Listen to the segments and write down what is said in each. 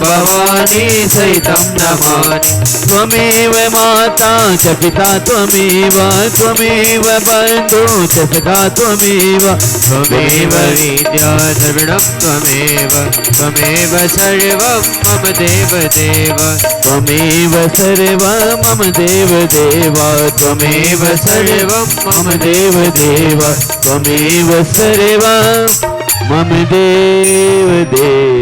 भवानी सहितं नमामि। त्वमेव माता च पिता त्वमेव, त्वमेव बन्धु च सखा त्वमेव, त्वमेव विद्या द्रविणं त्वमेव, त्वमेव सर्वं मम देवदेव, त्वमेव सर्वं मम देवदेव, त्वमेव सर्वं मम देवदेव, त्वमेव सर्वं मम देवदेव।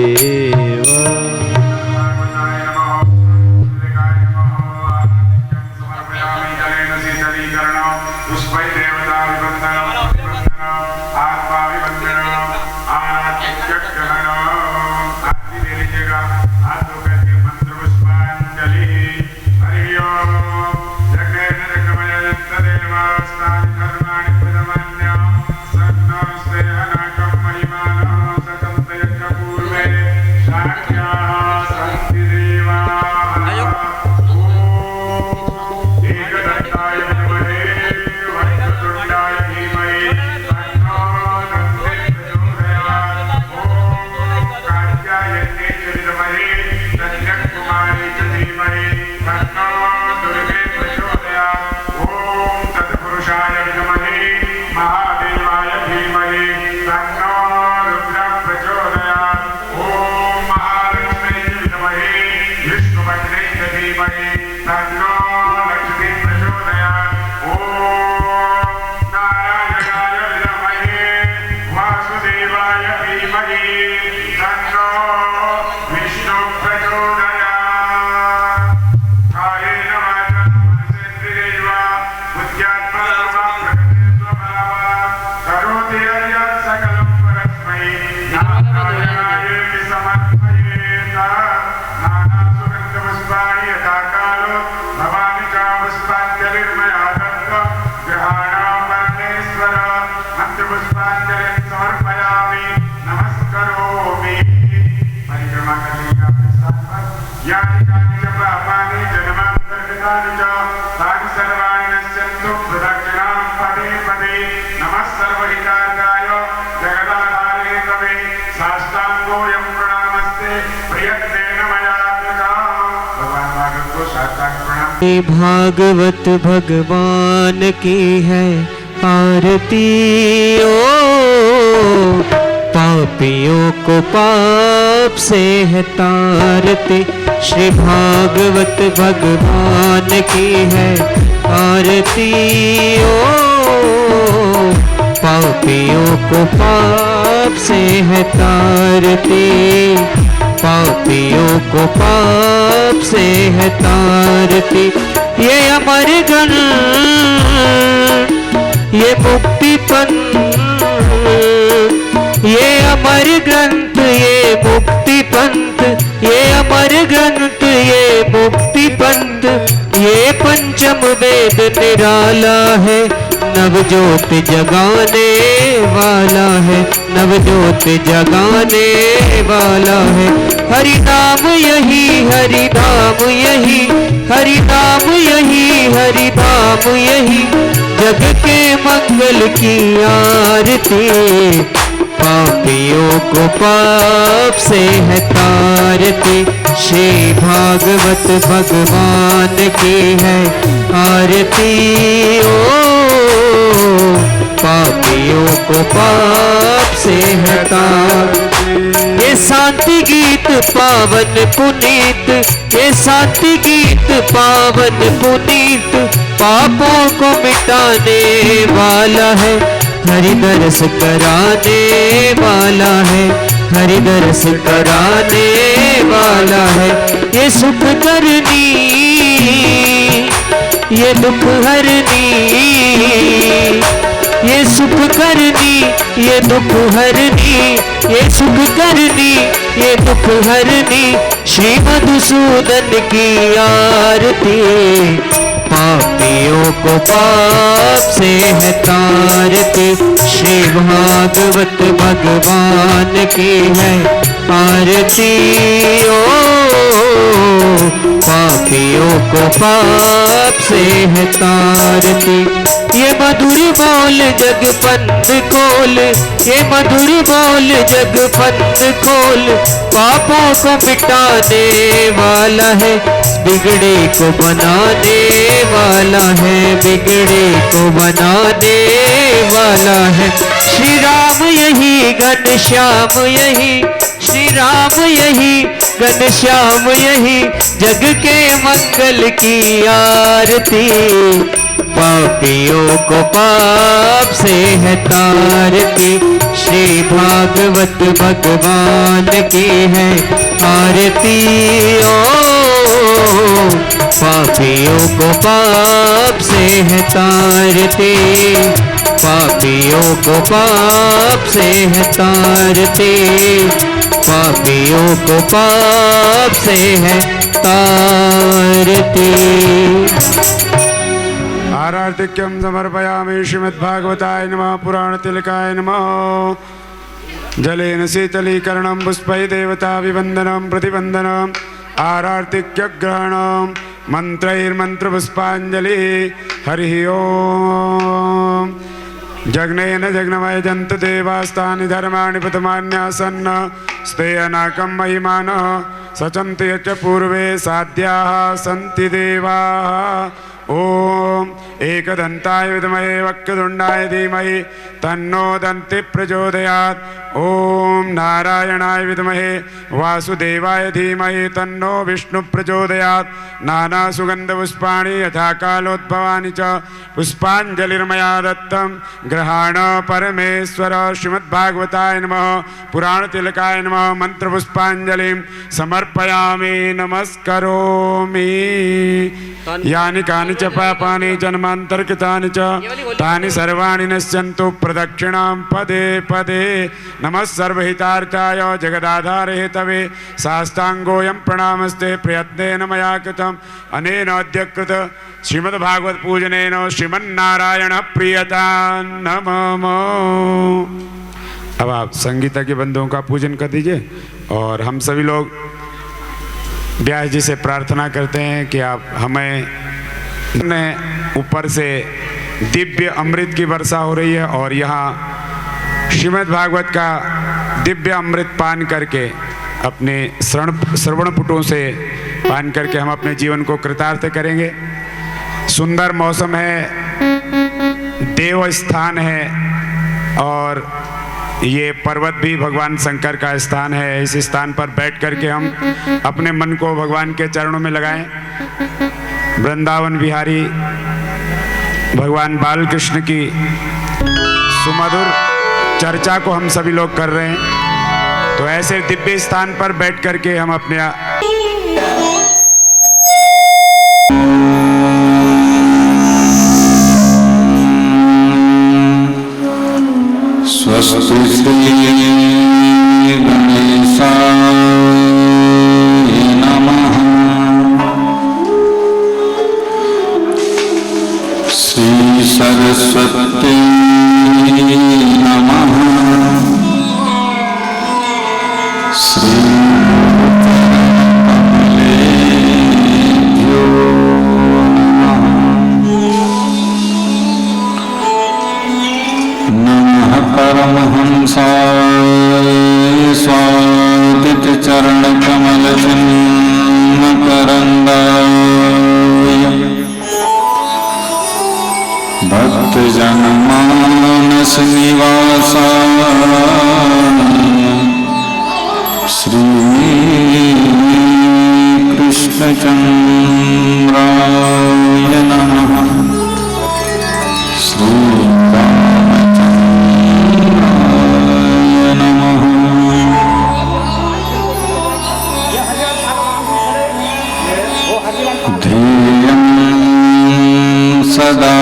भागवत भगवान की है आरती ओ, पापियों को पाप से है तारती। श्री भागवत भगवान की है आरती ओ, पापियों को पाप से है तारती, पापियों को पाप से है तारती। ये अमर ग्रंथ, ये मुक्ति पंथ, ये अमर ग्रंथ, ये मुक्ति पंथ, ये अमर ग्रंथ, ये मुक्ति पंथ, ये पंचम वेद निराला है, नवज्योत जगाने वाला है, नवज्योत जगाने वाला है। हरि नाम यही, हरि नाम यही, हरि नाम यही, हरि नाम यही, जग के मंगल की आरती। पापियों को पाप से है तारती। श्री भागवत भगवान की है आरती ओ, पापियों को पाप से है तारती। ये शांति गीत पावन पुनीत, ये शांति गीत पावन पुनीत, पापों को मिटाने वाला है, हरि दर्श कराने वाला है, हरि दर्श कराने वाला है। ये सुख करनी, ये दुख हरनी, ये सुख करनी, ये दुख हरनी, ये सुख करनी, ये दुख हरनी, श्री मधुसूदन की आरती। पापियों को पाप से है तारती। श्री भागवत भगवान की है आरती ओ, पापियों को पाप से है तारती। ये मधुर बोल जगपंथ खोल, ये मधुर बोल जगपंथ खोल। पापों को मिटाने वाला है, बिगड़े को बनाने वाला है, बिगड़े को बनाने वाला है। श्री राम यही घनश्याम यही, श्री राम यही घनश्याम यही, जग के मंगल की आरती। पापियों को पाप से है तारती, श्री भागवत भगवान की है आरती। ओ पापियों को पाप से है तारती, पापियों को पाप से है तारती, पापियों को पाप से है तारती। आरार्तिक्यं समर्पयामि श्रीमद्भागवताय नमः। पुराणतिलकाय नमः। जलेन शीतलीकरणं पुष्पै देवताभिवन्दनं प्रतिवन्दनम् आरार्तिक्यग्रहणं मन्त्रैर्मन्त्रपुष्पाञ्जलिः। हरिः ओम्। जग्नेन जग्नमय जन्तु देवास्तानि धर्माणि प्रथमान्यासन्न स्ते अनाकं महिमानः सचन्ति यच्च पूर्वे साध्याः सन्ति देवाः। ओम एकदन्ताय विद्महे वक्रतुण्डाय धीमहि तन्नो दन्ति प्रचोदयात्। ओम नारायणाय विद्महे वासुदेवाय धीमहि तन्नो विष्णु प्रचोदयात्। नाना सुगन्धपुष्पाणि यथा कालोद्भवानि च पुष्पाञ्जलिर्मया दत्तं गृहाण परमेश्वर। श्रीमद्भागवताय नमः। पुराणतिलकाय नमः। मंत्रपुष्पाञ्जलिं समर्पयामि नमस्करोमि। यानि कानि च पापानि जन्मान्तरकृतानि च तानि सर्वाणि नश्यन्तु प्रदक्षिणां पदे पदे। नमः सर्वहितार्थाय जगदाधार हेतवे साष्टांगोऽयं प्रणामस्ते। प्रयत्नेन मया कृतम् अनेन अद्य कृत श्रीमद्भागवत पूजनेन श्रीमन्नारायण प्रियता नमः। अब आप संगीता के बंधुओं का पूजन कर दीजिए और हम सभी लोग व्यास जी से प्रार्थना करते हैं कि आप हमें ऊपर से दिव्य अमृत की वर्षा हो रही है और यहाँ श्रीमद् भागवत का दिव्य अमृत पान करके अपने श्रवण पुटों से पान करके हम अपने जीवन को कृतार्थ करेंगे। सुंदर मौसम है, देव स्थान है और ये पर्वत भी भगवान शंकर का स्थान है। इस स्थान पर बैठ करके हम अपने मन को भगवान के चरणों में लगाएं। वृंदावन बिहारी भगवान बाल कृष्ण की सुमधुर चर्चा को हम सभी लोग कर रहे हैं। तो ऐसे दिव्य स्थान पर बैठ करके हम अपने स्वस्ति श्री गणेशाय नमः। श्री सरस्वती नमः। श्री परमहंसाय स्वादित चरण कमल चिन्ह करंदाय भक्त जन मानस निवासाय श्री कृष्ण चंद्राय नमः। श्री सदा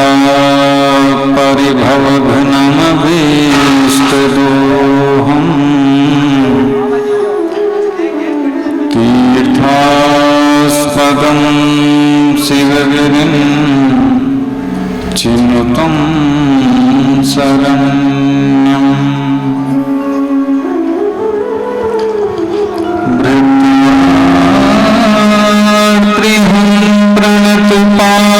परिभवघ्नमभीष्टदोहम् तीर्थास्पदं शिवगिरिं चिनुतं शरण्यम्। भृत्यात्रिहं प्रणतपाल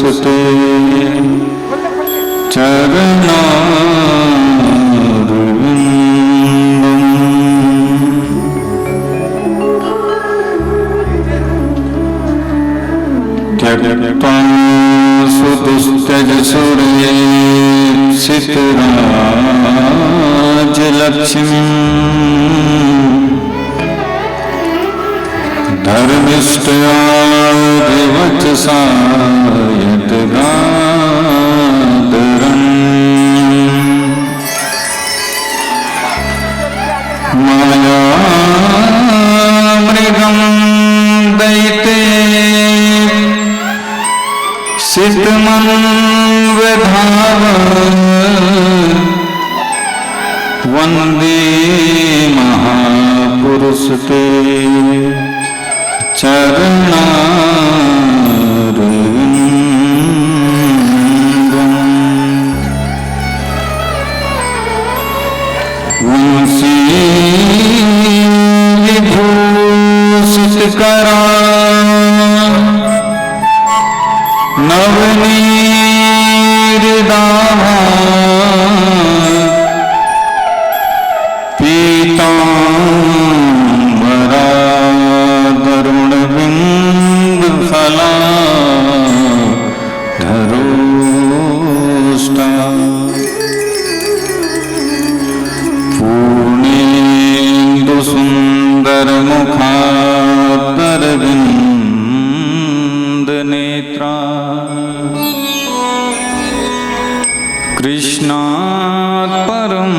पुरुषते चरणारविन्दम् त्यक्त्वा सुदुस्त्यजसुरेक्षितराजलक्ष्मीम् धर्मिष्ठया वचसा यद्गादरन् मायामृगं दयिते सिद्धमन्वधाव वन्दे महापुरुषते चरणारविन्दम् वंशी विभूषितकरा नवनीरदाभा पीताम्बरा तरुणबिन्दुफला धरोष्टा पूर्णेन्दुसुन्दरमुखादरविन्दनेत्रा कृष्णात् परं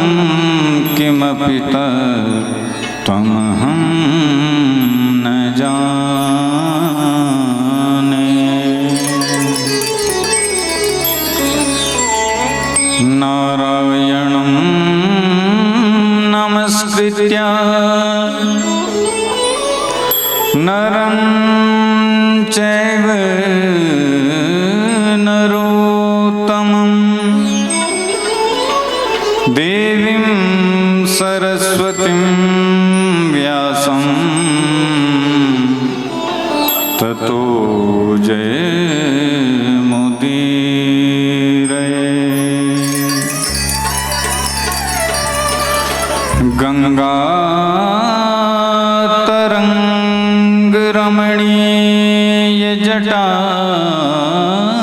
किमपि तत्त्वमहं न जाने नारायणं नमस्कृत्य नरं चैव नरोत्तमं देवीं सरस्वतीं व्यासं ततो जयमुदीरये।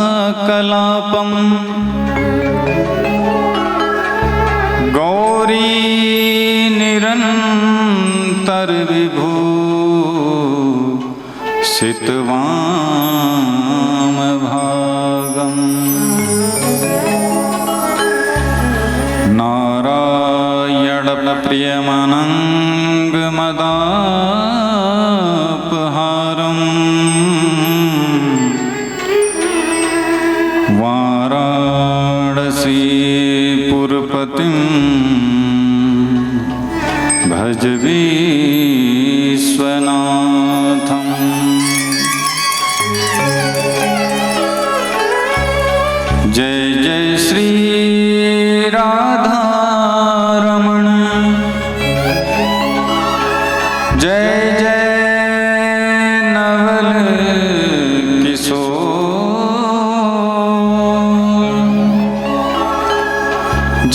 गङ्गातरङ्गरमणीयजटाकलापम् गौरी निरन्तरविभू सितवामभागम् नारायणप्रियमनङ्गमदापहारम् वाराणसीपुरपतिं भज विश्वनाथम्। जय जय श्री राधा रमण, जय जय नवल किशोर,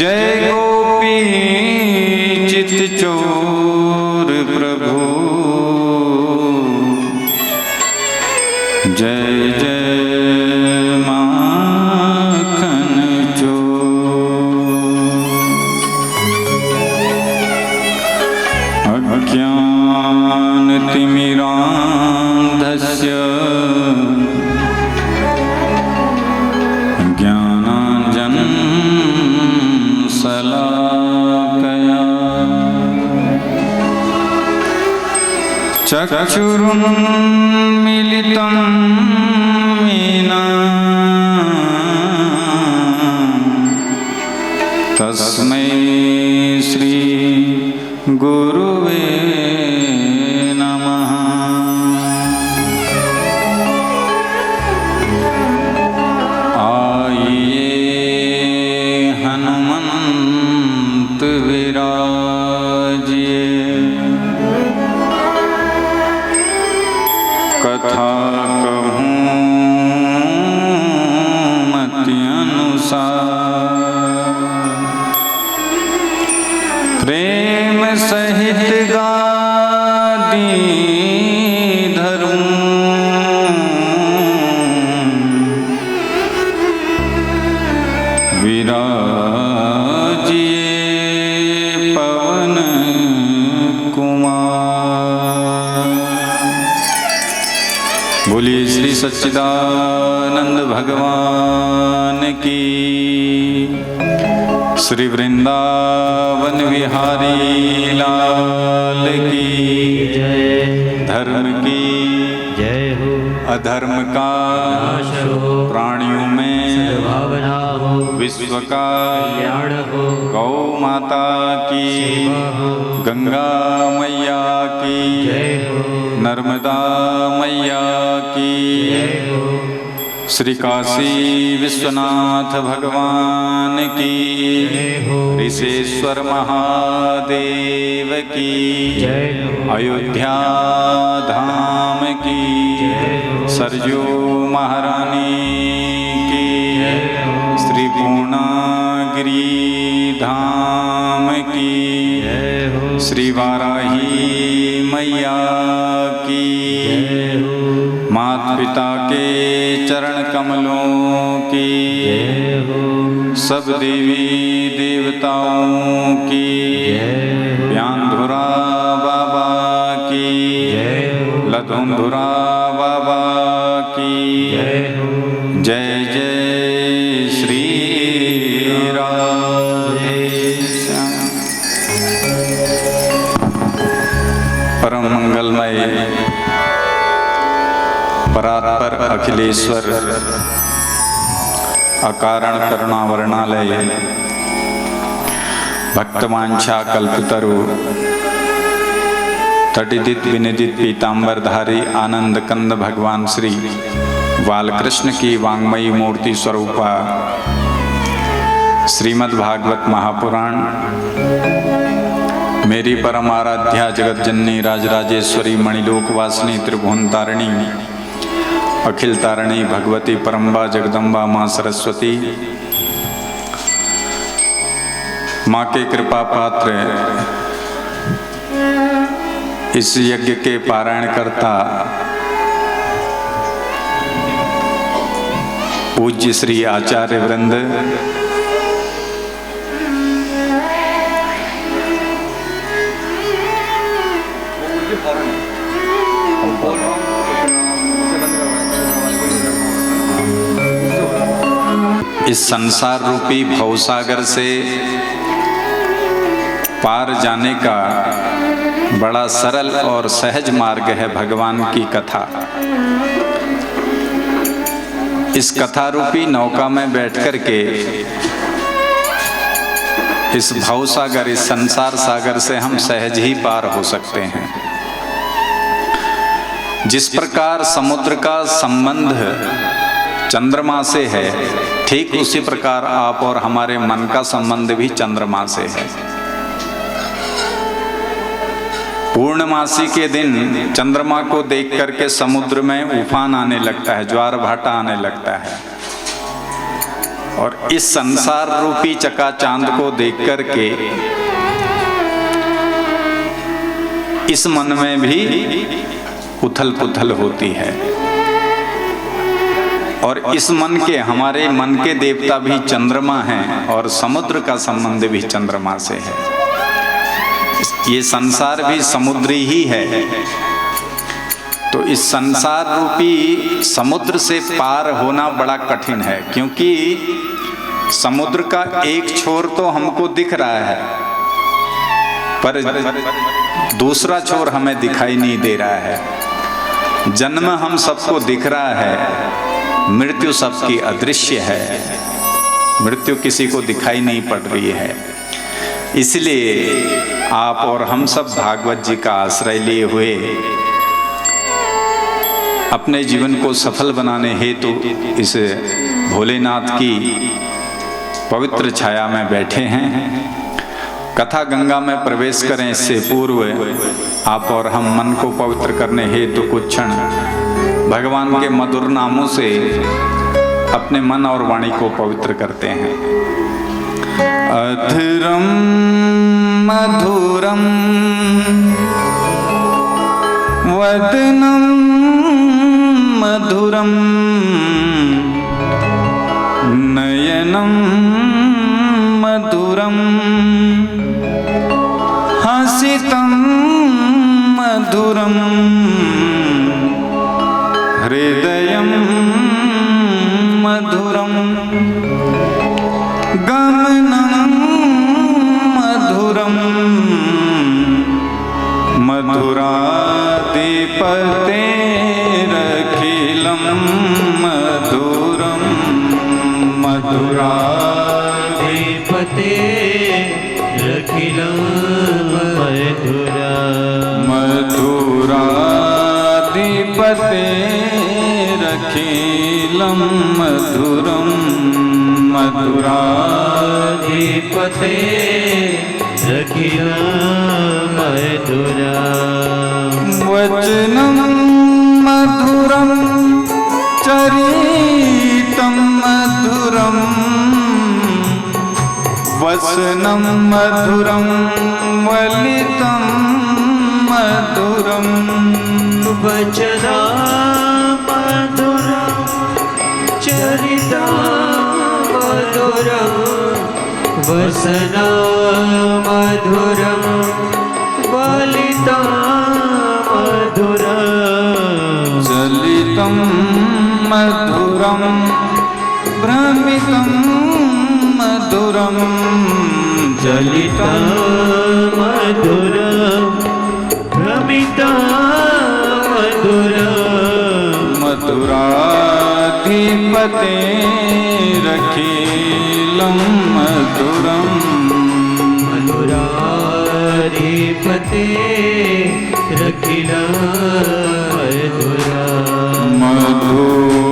जय गोपी चित चोर प्रभु, जय जय माखन चोर। अज्ञानतिमिरान्धस्य ज्ञानाञ्जनशलाकया चक्षुरुन्मीलितं येन तस्मै श्री गुरुवे नमः। आइए हनुमंत विराजिए, कथा कहूँ सहित गादी धरूं, विराजिए पवन कुमार। बोलिए श्री सच्चिदानंद भगवान की, श्री वृंदावन बिहारी लाल की जय। धर्म की जय हो। अधर्म का नाश हो। प्राणियों में भावना हो। विश्व का कल्याण हो। गौ माता की, सेवा हो। गंगा मैया की जय हो। नर्मदा मैया की जय हो। श्री काशी विश्वनाथ भगवान की, जय हो। ऋषेश्वर महादेव की जय हो। अयोध्या धाम की जय हो। सरजू महारानी की, जय हो। श्री पूर्णागिरी धाम की, जय हो। श्री वाराही मैया की, जय हो। माता पिता के चरण कमलों की, जय हो। सब देवी देवताओं की, जय हो। व्यानधुरा बाबा की, जय हो। लधुंधुरा बाबा की, जय हो। जय जय श्री राधे श्याम। परम मंगलमय परात्पर अखिलेश्वर अकारण करुणावर्णालय भक्तवांछा कल्पतरु तटिदित विनिदित पीतांबरधारी आनंद कंद भगवान श्री बालकृष्ण की वांग्मयी मूर्ति स्वरूपा श्रीमद् भागवत महापुराण, मेरी परम आराध्या जगत जननी राजराजेश्वरी मणिलोकवासिनी त्रिभुवन तारिणी अखिल तारिणी भगवती परम्बा जगदम्बा माँ सरस्वती, माँ के कृपा पात्र इस यज्ञ के पारायण करता पूज्य श्री आचार्य वृंद, इस संसार रूपी भवसागर से पार जाने का बड़ा सरल और सहज मार्ग है भगवान की कथा। इस कथा रूपी नौका में बैठकर के इस भवसागर, इस संसार सागर से हम सहज ही पार हो सकते हैं। जिस प्रकार समुद्र का संबंध चंद्रमा से है, ठीक उसी प्रकार आप और हमारे मन का संबंध भी चंद्रमा से है। पूर्णमासी के दिन चंद्रमा को देख करके समुद्र में उफान आने लगता है, ज्वार भाटा आने लगता है, और इस संसार रूपी चकाचांद को देख करके इस मन में भी उथल पुथल होती है। और इस मन के, हमारे मन के देवता भी चंद्रमा हैं और समुद्र का संबंध भी चंद्रमा से है। ये संसार भी समुद्री ही है। तो इस संसार रूपी समुद्र से पार होना बड़ा कठिन है, क्योंकि समुद्र का एक छोर तो हमको दिख रहा है, पर दूसरा छोर हमें दिखाई नहीं दे रहा है। जन्म हम सबको दिख रहा है, मृत्यु सबकी अदृश्य है, मृत्यु किसी को दिखाई नहीं पड़ रही है। इसलिए आप और हम सब भागवत जी का आश्रय लिए हुए अपने जीवन को सफल बनाने हेतु इस भोलेनाथ की पवित्र छाया में बैठे हैं। कथा गंगा में प्रवेश करें इससे पूर्व आप और हम मन को पवित्र करने हेतु कुछ क्षण भगवान के मधुर नामों से अपने मन और वाणी को पवित्र करते हैं। अधरम मधुरम वदनम मधुरम नयनम मधुरम हसितम मधुरम हृदयम मधुरम गमनम मधुरम मधुराधिपतेरखिलं मधुरम मधुराधिपतेरखिलं मधुरम मधुराधिपतेरखिलं मधुरम मधुराधिपतेरखिलं मधुरम वचनं मधुरं चरितं मधुरं वसनं मधुरं वलितं मधुरं वचना मधुरं चरिता मधुरं वसना मधुरं वलिता मधुरं चलितं मधुरं भ्रमितं मधुरं चलितं मधुरं भ्रमितं मधुरं मधुराधिपतेरखिलं मधुरं मधुराधिपतेरखिलं मधुरं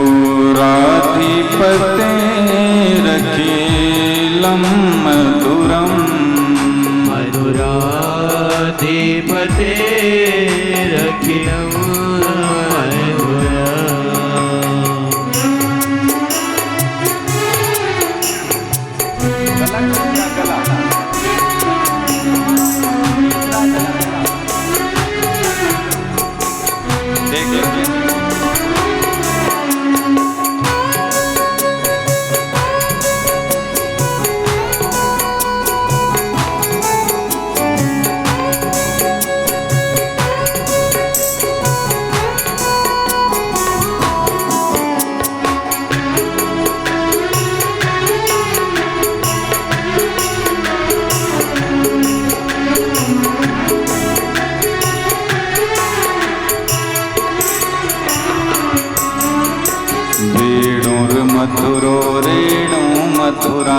मधुराधिपतेरखिलं मधुरं मधुराधिपतेरखिलं मधुरो रेणु मधुरा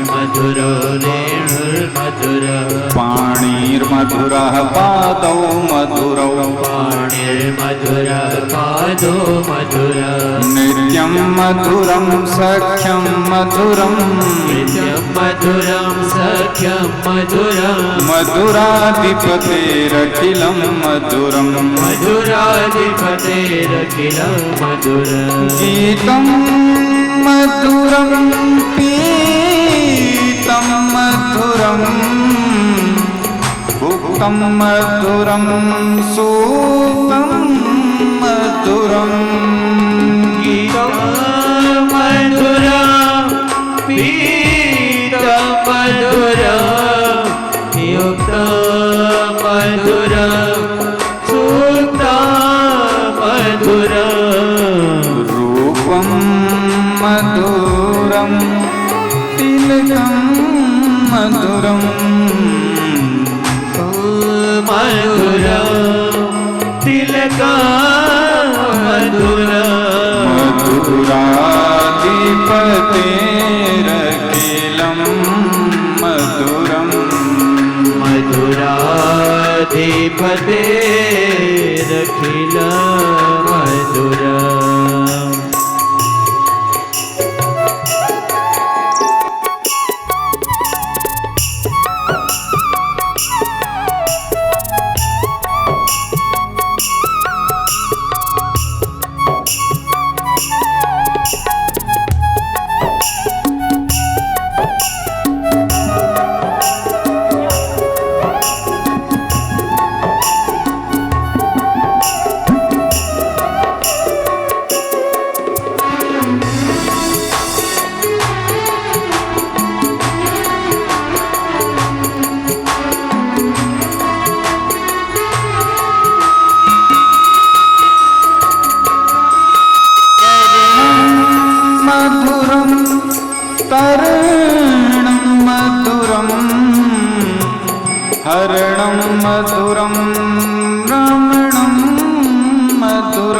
मधुरो रेणुर्मधुरा पाणिर्मधुरः पादौ मधुरौ पाणिर्मधुरा पादो मधुरा नित्यं मधुरं सख्यं मधुरं नित्यं मधुरं सख्यं मधुरं मधुराधिपतेरखिलं मधुरं मधुराधिपतेरखिलं मधुरं गीतं मधुरं पीतं मधुरं भुक्तं मधुरं सूक्तं मधुरं गीतं मधुरं पीतं मधुरं युक्तं मधुरं सूक्तं मधुरं रूपं मधुरं तिलकं मधुरं मधुरं तिलकं मधुरं मधुराधिपतेरखिलं मधुरं मधुराधिपतेरखिलं मधुरम्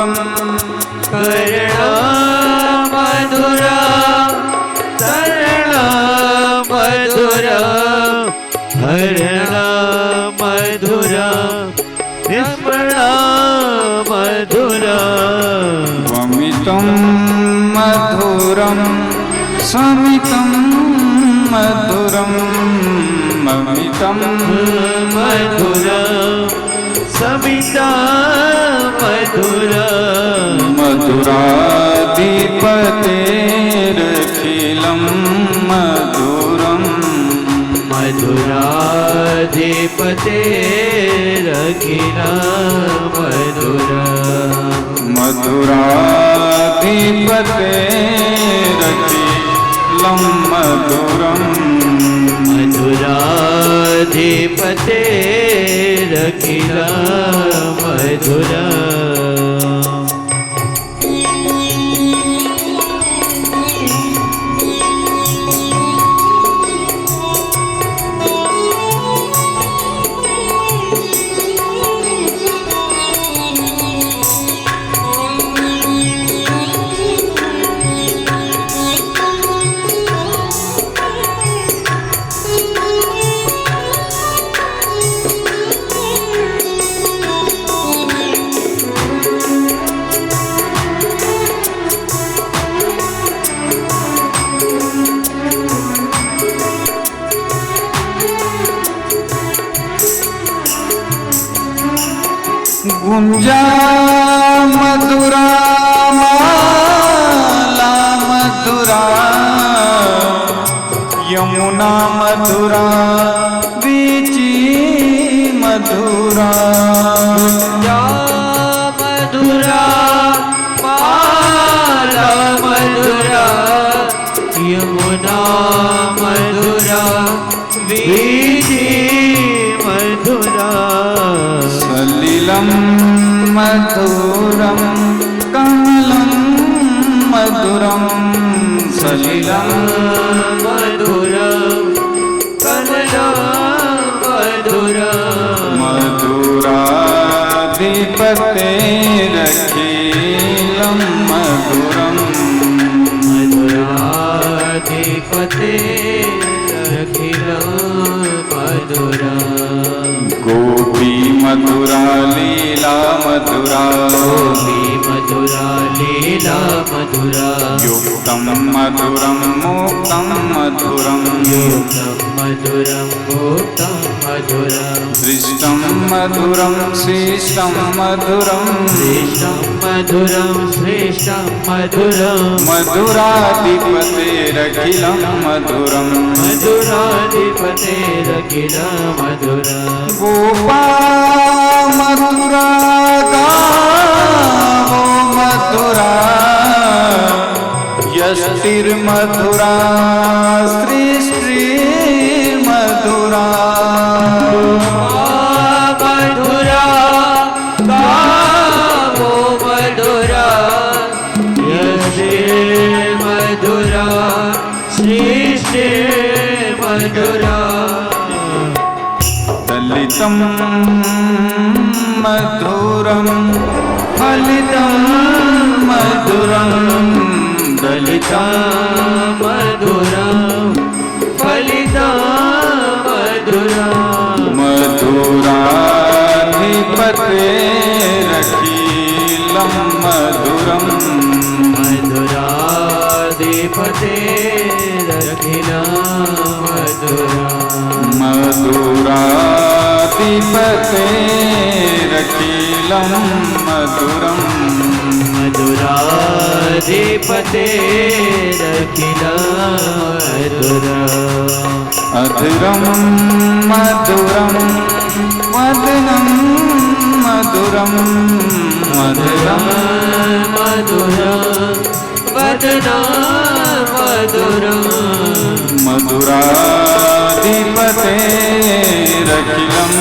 मधुरम कर्णा मधुरा तरणा मधुरा हरणा मधुरा स्मरणा मधुरा वमितं मधुरं समितं मधुरं ममितं मधुरा सविता मधुरा मधुराधिपतेरखिलं मधुरं मधुराधिपतेरखिला मधुरा मधुराधिपतेरखिलं मधुरं मधुराधिपतेरखिला मधुरा गुंजा मधुरा माला मधुरा यमुना मधुरा बीची मधुरा या मधुरा माला मधुरा यमुना मधुरा वीजी मधुरा सलिलं मधुरं कमलं मधुरं सलिलं मधुरं कमलं मधुरं मधुराधिपतेरखिलं मधुरं मधुराधिपतेरखिलं मधुरं गोपी मधुरा लीला मधुरा गोपी मधुरा लीला मधुरा युक्तं मधुरं मुक्तं मधुरं युक्तं मधुरं मुक्तं मधुरं दृष्टं मधुरं श्रेष्ठं मधुरं श्रेष्ठं मधुरं श्रेष्ठं मधुरं मधुराधिपतेरखिलं मधुरं मधुराधिपतेरखिलं मधुरं गोपा मधुरा गावो मधुरा यष्टिर्मधुरा सृष्टिर्मधुरा मधुरा गावो मधुरा यशे मधुरा सृष्टि मधुरा दलितं मधुरं फलितं मधुरं दलितं मधुरं फलितं मधुरं मधुराधिपतेरखिलं मधुरं मधुराधिपतेरखिलं मधुरं मधुराधिपतेरखिलं मधुरं मधुराधिपतेरखिलं मधुरं अधुरं मधुरं वदनं मधुरं मधुरं मधुरं वदनं मधुरं मधुराधिपतेरखिलं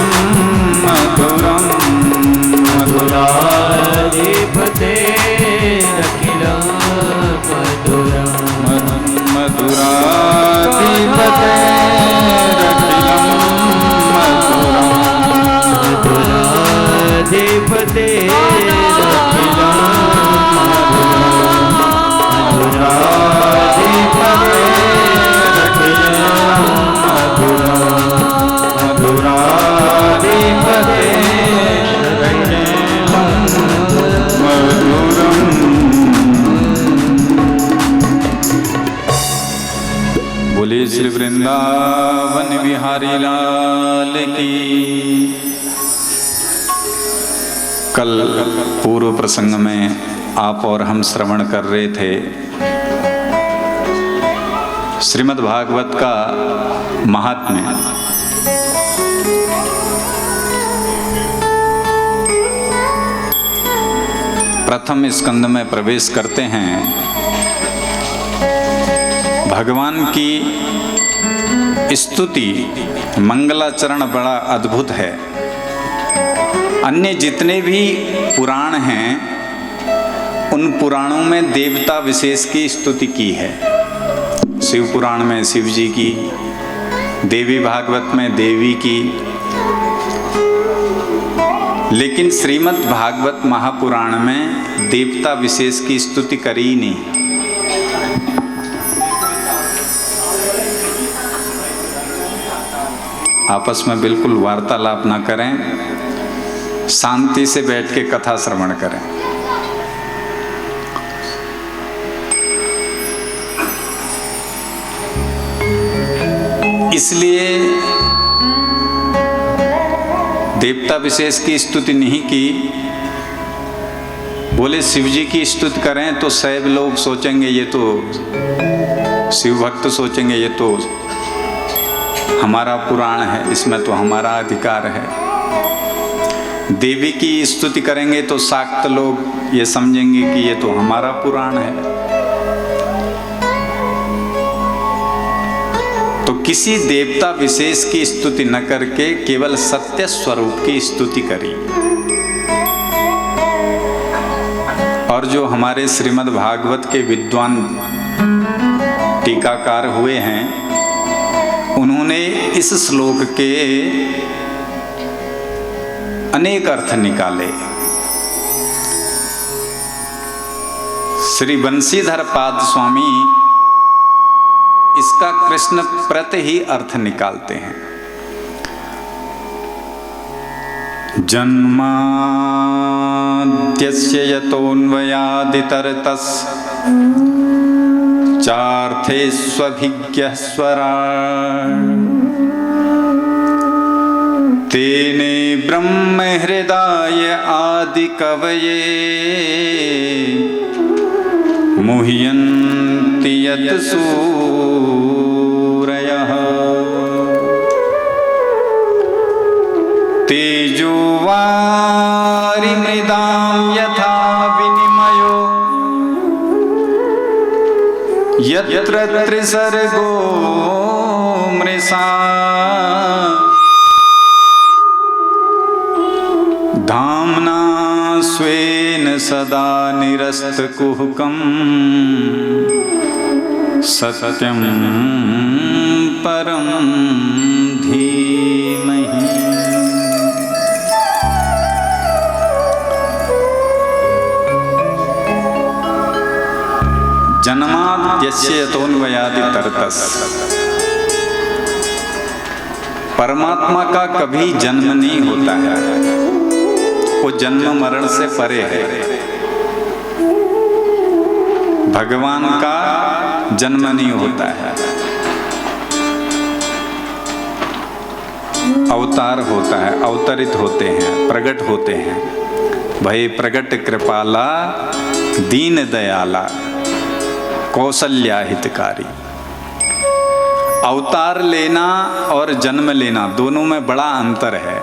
मधुरं मधुराधिपतेरखिलं मधुरं मधुराधिपतेरखिलं मधुरं मधुराधिपतेरखिलं वृंदावन बिहारी लाल की। कल पूर्व प्रसंग में आप और हम श्रवण कर रहे थे श्रीमद् भागवत का महात्म्य। प्रथम स्कंद में प्रवेश करते हैं। भगवान की स्तुति मंगलाचरण बड़ा अद्भुत है। अन्य जितने भी पुराण हैं उन पुराणों में देवता विशेष की स्तुति की है। शिव पुराण में शिव जी की, देवी भागवत में देवी की, लेकिन श्रीमद् भागवत महापुराण में देवता विशेष की स्तुति करी ही नहीं। आपस में बिल्कुल वार्तालाप ना करें, शांति से बैठ के कथा श्रवण करें। इसलिए देवता विशेष की स्तुति नहीं की। बोले शिव जी की स्तुति करें तो सब लोग सोचेंगे ये तो शिव भक्त सोचेंगे ये तो हमारा पुराण है, इसमें तो हमारा अधिकार है। देवी की स्तुति करेंगे तो शाक्त लोग ये समझेंगे कि ये तो हमारा पुराण है। तो किसी देवता विशेष की स्तुति न करके केवल सत्य स्वरूप की स्तुति करी। और जो हमारे श्रीमद् भागवत के विद्वान टीकाकार हुए हैं उन्होंने इस श्लोक के अनेक अर्थ निकाले। श्री बंशीधर पाद स्वामी इसका कृष्ण प्रति ही अर्थ निकालते हैं। जन्माद्यस्य यतोऽन्वयादितरतस्य चार्थेष्वभिज्ञः स्वराट् तेने ब्रह्म हृदय आदि कवये मुह्यन्ति यत् सूरयः तेजो वारिमृदां यथा विनिमयो यत्र त्रिसर्गो मृषा धाम्ना स्वेन सदा निरस्तकुहकं सत्यं परं धीमहि। जन्माद्यस्य यतोऽन्वयादितरतस्य, परमात्मा का कभी जन्म नहीं होता है, वो जन्म मरण से परे है। भगवान का जन्म नहीं होता है, अवतार होता है, अवतरित होते हैं, प्रकट होते हैं। भय प्रकट कृपाला दीन दयाला कौशल्या हितकारी। अवतार लेना और जन्म लेना दोनों में बड़ा अंतर है।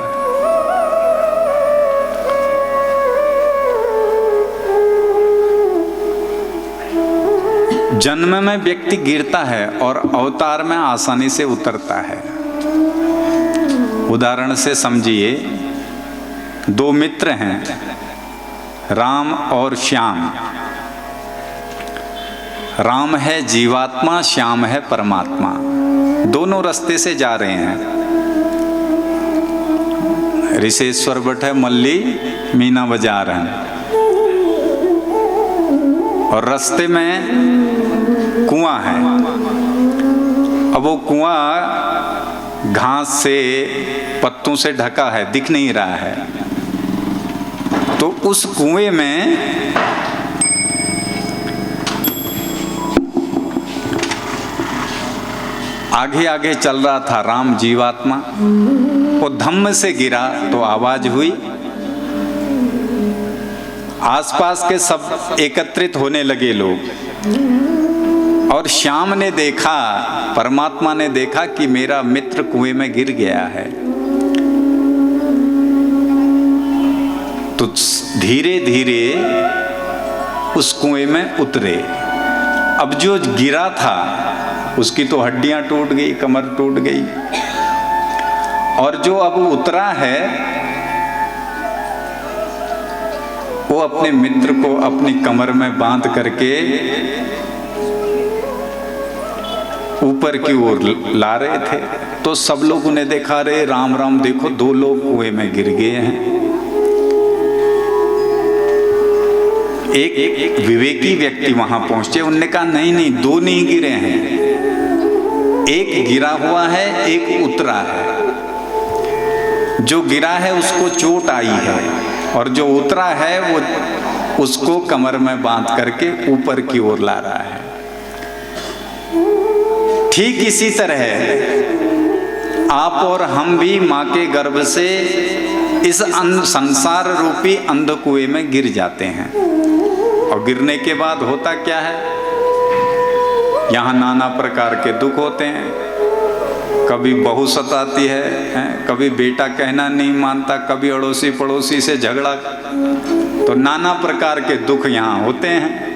जन्म में व्यक्ति गिरता है और अवतार में आसानी से उतरता है। उदाहरण से समझिए, दो मित्र हैं, राम और श्याम। राम है जीवात्मा, श्याम है परमात्मा। दोनों रास्ते से जा रहे हैं। ऋषेश्वर बैठे मल्ली मीना बाजार हैं और रास्ते में कुआं है। अब वो कुआं घास से पत्तों से ढका है, दिख नहीं रहा है। तो उस कुएं में आगे आगे चल रहा था राम जीवात्मा, वो धम्म से गिरा तो आवाज हुई, आसपास के सब एकत्रित होने लगे लोग। और श्याम ने देखा, परमात्मा ने देखा कि मेरा मित्र कुएं में गिर गया है, तो धीरे धीरे उस कुएं में उतरे। अब जो गिरा था उसकी तो हड्डियां टूट गई, कमर टूट गई, और जो अब उतरा है वो अपने मित्र को अपनी कमर में बांध करके ऊपर की ओर ला रहे थे। तो सब लोगों ने देखा, रे राम राम, देखो 2 लोग कुएं में गिर गए हैं। एक विवेकी व्यक्ति वहां पहुंचे, उनने कहा नहीं नहीं, 2 नहीं गिरे हैं, एक गिरा हुआ है, एक उतरा है। जो गिरा है उसको चोट आई है, और जो उतरा है वो उसको कमर में बांध करके ऊपर की ओर ला रहा है। ठीक इसी तरह आप और हम भी मां के गर्भ से इस संसार रूपी अंधकुएं में गिर जाते हैं। और गिरने के बाद होता क्या है, यहाँ नाना प्रकार के दुख होते हैं। कभी बहू सताती है, कभी बेटा कहना नहीं मानता, कभी अड़ोसी पड़ोसी से झगड़ा, तो नाना प्रकार के दुख यहाँ होते हैं।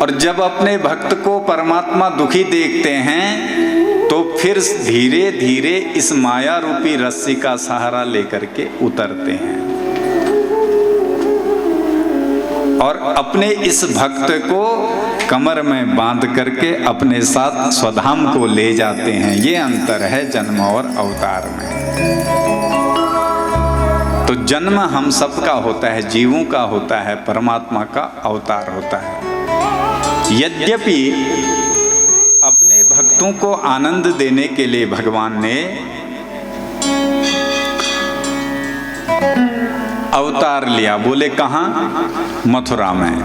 और जब अपने भक्त को परमात्मा दुखी देखते हैं तो फिर धीरे धीरे इस माया रूपी रस्सी का सहारा लेकर के उतरते हैं और अपने इस भक्त को कमर में बांध करके अपने साथ स्वधाम को ले जाते हैं। ये अंतर है जन्म और अवतार में। तो जन्म हम सबका होता है, जीवों का होता है, परमात्मा का अवतार होता है। यद्यपि अपने भक्तों को आनंद देने के लिए भगवान ने अवतार लिया। बोले कहाँ? मथुरा में।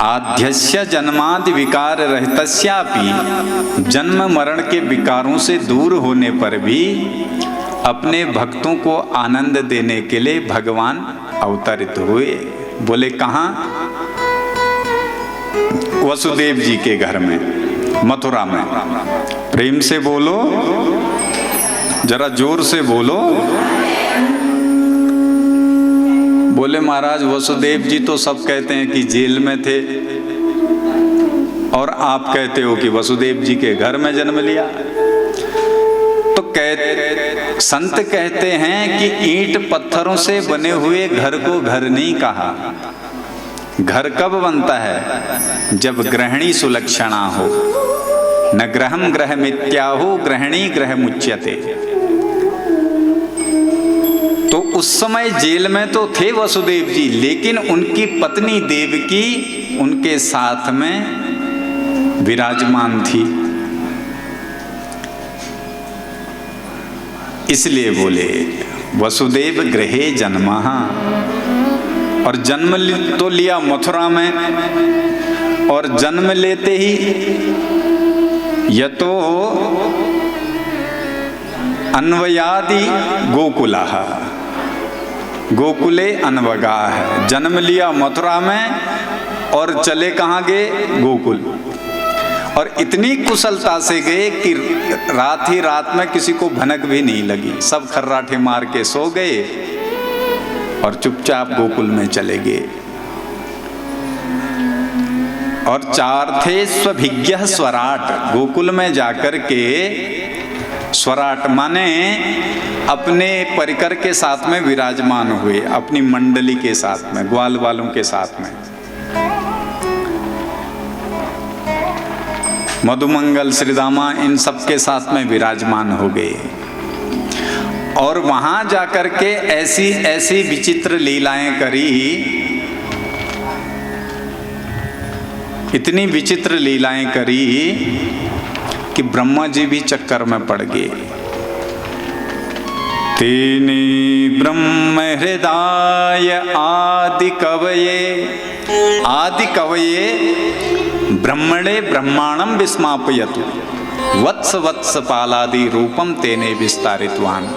आद्यस्य जन्मादि विकार रहितस्यापि, जन्म मरण के विकारों से दूर होने पर भी अपने भक्तों को आनंद देने के लिए भगवान अवतरित हुए। बोले कहाँ? वसुदेव जी के घर में, मथुरा में। प्रेम से बोलो, जरा जोर से बोलो। बोले महाराज वसुदेव जी तो सब कहते हैं कि जेल में थे, और आप कहते हो कि वसुदेव जी के घर में जन्म लिया। तो संत कहते हैं कि ईंट पत्थरों से बने हुए घर को घर नहीं कहा। घर कब बनता है? जब गृहिणी सुलक्षणा हो। न ग्रहम ग्रह मित्याहु ग्रहिणी ग्रह मुच्यते। तो उस समय जेल में तो थे वसुदेव जी, लेकिन उनकी पत्नी देवकी उनके साथ में विराजमान थी। इसलिए बोले वसुदेव गृहे जन्मः। और जन्म तो लिया मथुरा में, और जन्म लेते ही यतो अन्वयादि गोकुलाः, गोकुले अन्वगाः। जन्म लिया मथुरा में और चले कहाँ गए? गोकुल। और इतनी कुशलता से गए कि रात ही रात में किसी को भनक भी नहीं लगी। सब खर्राटे मार के सो गए और चुपचाप गोकुल में चले गए। और 4 थे स्वभिज्ञ स्वराट। गोकुल में जाकर के स्वराट माने अपने परिकर के साथ में विराजमान हुए, अपनी मंडली के साथ में, ग्वाल वालों के साथ में। मधुमंगल श्रीदामा इन सब के साथ में विराजमान हो गए। और वहां जाकर के ऐसी ऐसी विचित्र लीलाएं करी, इतनी विचित्र लीलाएं करी कि ब्रह्मा जी भी चक्कर में पड़ गए। तेने ब्रह्म हृदय आदि कवये, आदि कवये ब्रह्मणे ब्रह्मांडम विस्मापयतु वत्स वत्स पालादि रूपम तेने विस्तारितवान।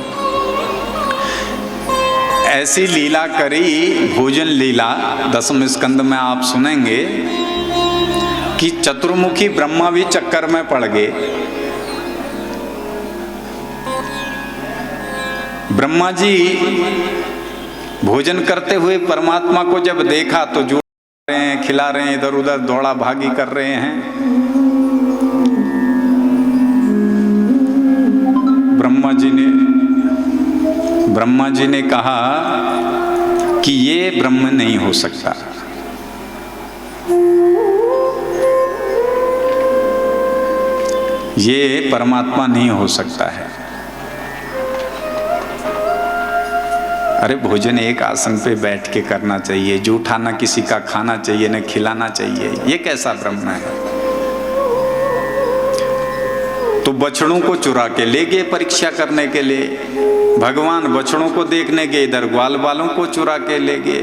ऐसी लीला करी भोजन लीला 10वें स्कंद में आप सुनेंगे कि चतुर्मुखी ब्रह्मा भी चक्कर में पड़ गए। ब्रह्मा जी भोजन करते हुए परमात्मा को जब देखा तो जो खिला रहे हैं, इधर उधर दौड़ा भागी कर रहे हैं। ब्रह्मा जी ने कहा कि ये ब्रह्म नहीं हो सकता। ये परमात्मा नहीं हो सकता है। अरे भोजन एक आसन पे बैठ के करना चाहिए, जूठा ना किसी का खाना चाहिए, न खिलाना चाहिए, ये कैसा ब्रह्म है। तो बछड़ों को चुरा के ले गए परीक्षा करने के लिए। भगवान बछड़ों को देखने गए, इधर ग्वाल बालों को चुरा के ले गए।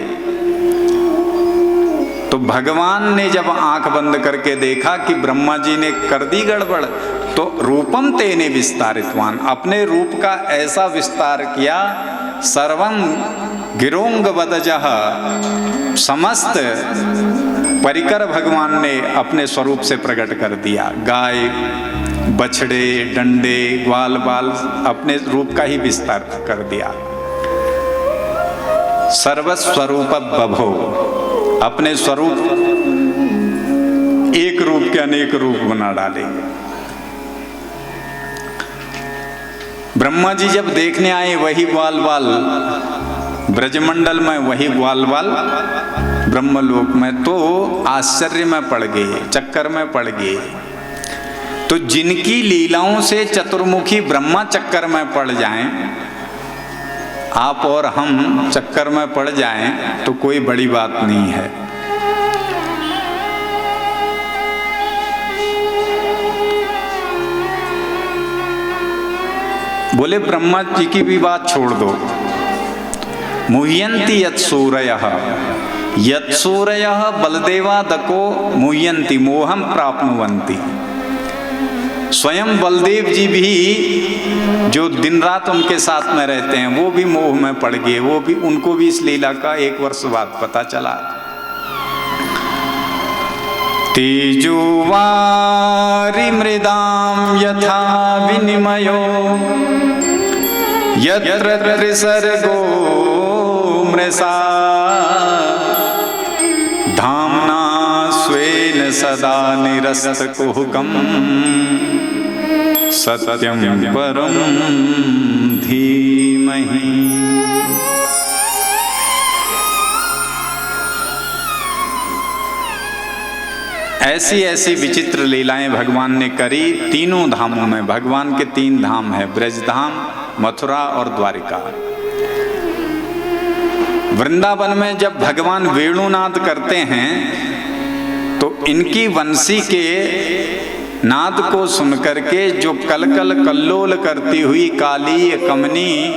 तो भगवान ने जब आंख बंद करके देखा कि ब्रह्मा जी ने कर दी गड़बड़, तो रूपम तेने विस्तारितवान, अपने रूप का ऐसा विस्तार किया, सर्वम गिरोंग वदजह, समस्त परिकर भगवान ने अपने स्वरूप से प्रकट कर दिया। गाय, बछड़े, डंडे, ग्वाल बाल, अपने रूप का ही विस्तार कर दिया। सर्वस्वरूप बभो, अपने स्वरूप एक रूप के अनेक रूप बना डालेंगे। ब्रह्मा जी जब देखने आए वही ग्वाल बाल ब्रजमंडल में, वही ग्वाल बाल ब्रह्मलोक में, तो आश्चर्य में पड़ गए, चक्कर में पड़ गए। तो जिनकी लीलाओं से चतुर्मुखी ब्रह्मा चक्कर में पड़ जाएं, आप और हम चक्कर में पड़ जाएं तो कोई बड़ी बात नहीं है। बोले ब्रह्मा जी की भी बात छोड़ दो। मुह्यंती यत्सूरयः, यत्सूरयः बलदेवादको मुह्यंती मोहम प्राप्नुवन्ति। स्वयं बलदेव जी भी जो दिन रात उनके साथ में रहते हैं, वो भी मोह में पड़ गए। वो भी, उनको भी इस लीला का 1 वर्ष बाद पता चला। तेजोवारि मृदाम यथा विनिमयो यत्र त्रिसर्गो मृषा धाम्ना स्वेन सदा निरस्तकुहकम् सत्यम परम धीमहि। ऐसी ऐसी विचित्र लीलाएं भगवान ने करी तीनों धामों में। भगवान के 3 धाम है, ब्रजधाम, मथुरा और द्वारिका। वृंदावन में जब भगवान वेणुनाद करते हैं तो इनकी वंशी के नाद को सुनकर के जो कलकल कल्लोल करती हुई काली कमनी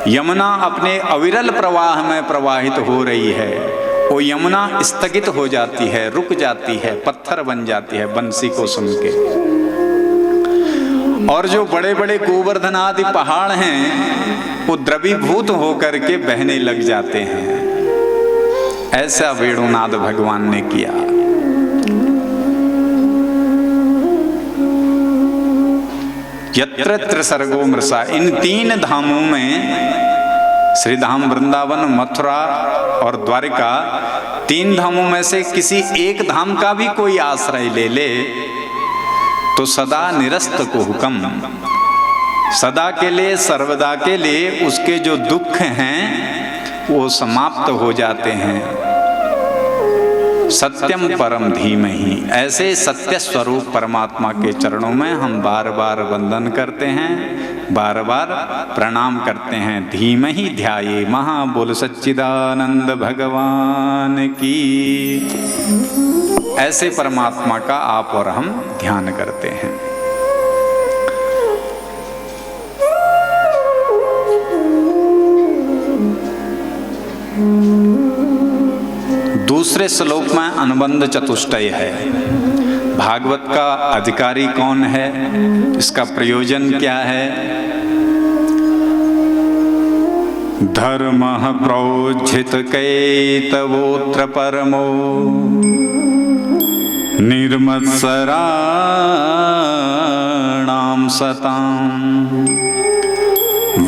यमुना अपने अविरल प्रवाह में प्रवाहित हो रही है, वो यमुना स्थगित हो जाती है, रुक जाती है, पत्थर बन जाती है बंसी को सुन के। और जो बड़े बड़े गोवर्धन आदि पहाड़ हैं वो द्रवीभूत होकर के बहने लग जाते हैं। ऐसा वेणुनाद भगवान ने किया। यत्र त्रिसर्गो मृषा, इन 3 धामों में, श्री धाम वृंदावन, मथुरा और द्वारिका, 3 धामों में से किसी एक धाम का भी कोई आश्रय ले ले तो सदा निरस्त को हुक्म, सदा के लिए, सर्वदा के लिए उसके जो दुख हैं वो समाप्त हो जाते हैं। सत्यम परम धीमहि, ऐसे सत्य स्वरूप परमात्मा के चरणों में हम बार बार वंदन करते हैं, बार बार प्रणाम करते हैं। धीमहि ध्याये महाबोल सच्चिदानंद भगवान की। ऐसे परमात्मा का आप और हम ध्यान करते हैं। दूसरे श्लोक में अनुबंध चतुष्टय है। भागवत का अधिकारी कौन है, इसका प्रयोजन क्या है। धर्मः प्रोज्झित कैतवोऽत्र परमो निर्मत्सराणां सताम्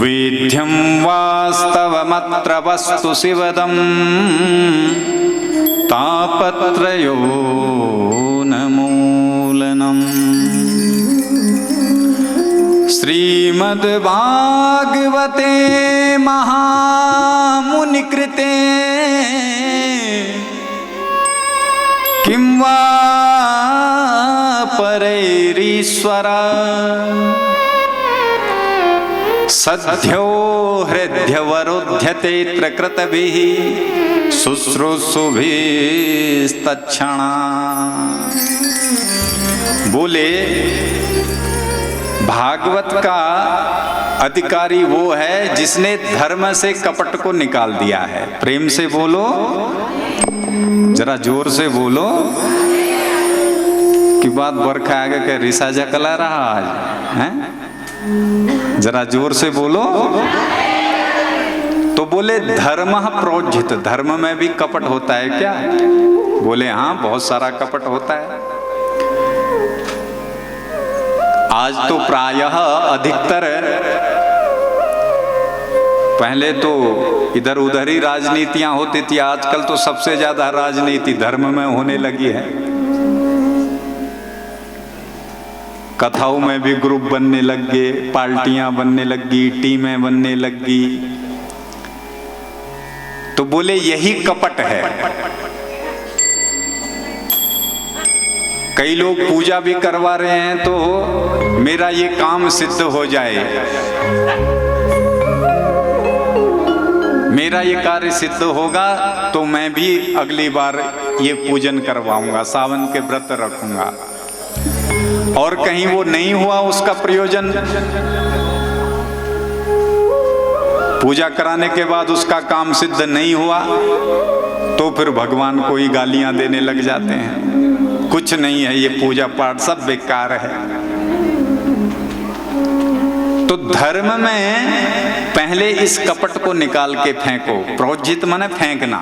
वेद्यं वास्तवमत्र वस्तु शिवदम् तापत्रयोन्मूलनम्। श्रीमद्भागवते महामुनिकृते किं वा परैरीश्वरा सद्यो हृद्यवरुध्यतेऽत्र कृतभिः शुश्रूषुभिस्तत्क्षणा। बोले भागवत का अधिकारी वो है जिसने धर्म से कपट को निकाल दिया है। प्रेम से बोलो, जरा जोर से बोलो कि बात बरखा आगे के रिसा जकला रहा आज हैं? जरा जोर से बोलो। तो बोले धर्म प्रोज्झित, धर्म में भी कपट होता है क्या? बोले हाँ, बहुत सारा कपट होता है। आज तो प्रायः अधिकतर, पहले तो इधर उधर ही राजनीतियां होती थी, आजकल तो सबसे ज्यादा राजनीति धर्म में होने लगी है। कथाओं में भी ग्रुप बनने लग गए, पार्टियां बनने लगी, टीमें बनने लगी। तो बोले यही कपट है। कई लोग पूजा भी करवा रहे हैं तो मेरा ये काम सिद्ध हो जाए, मेरा ये कार्य सिद्ध होगा तो मैं भी अगली बार ये पूजन करवाऊंगा, सावन के व्रत रखूंगा। और कहीं वो नहीं हुआ, उसका प्रयोजन पूजा कराने के बाद उसका काम सिद्ध नहीं हुआ तो फिर भगवान को ही गालियां देने लग जाते हैं। कुछ नहीं है, ये पूजा पाठ सब बेकार है। तो धर्म में पहले इस कपट को निकाल के फेंको। प्रोज्झित माने फेंकना।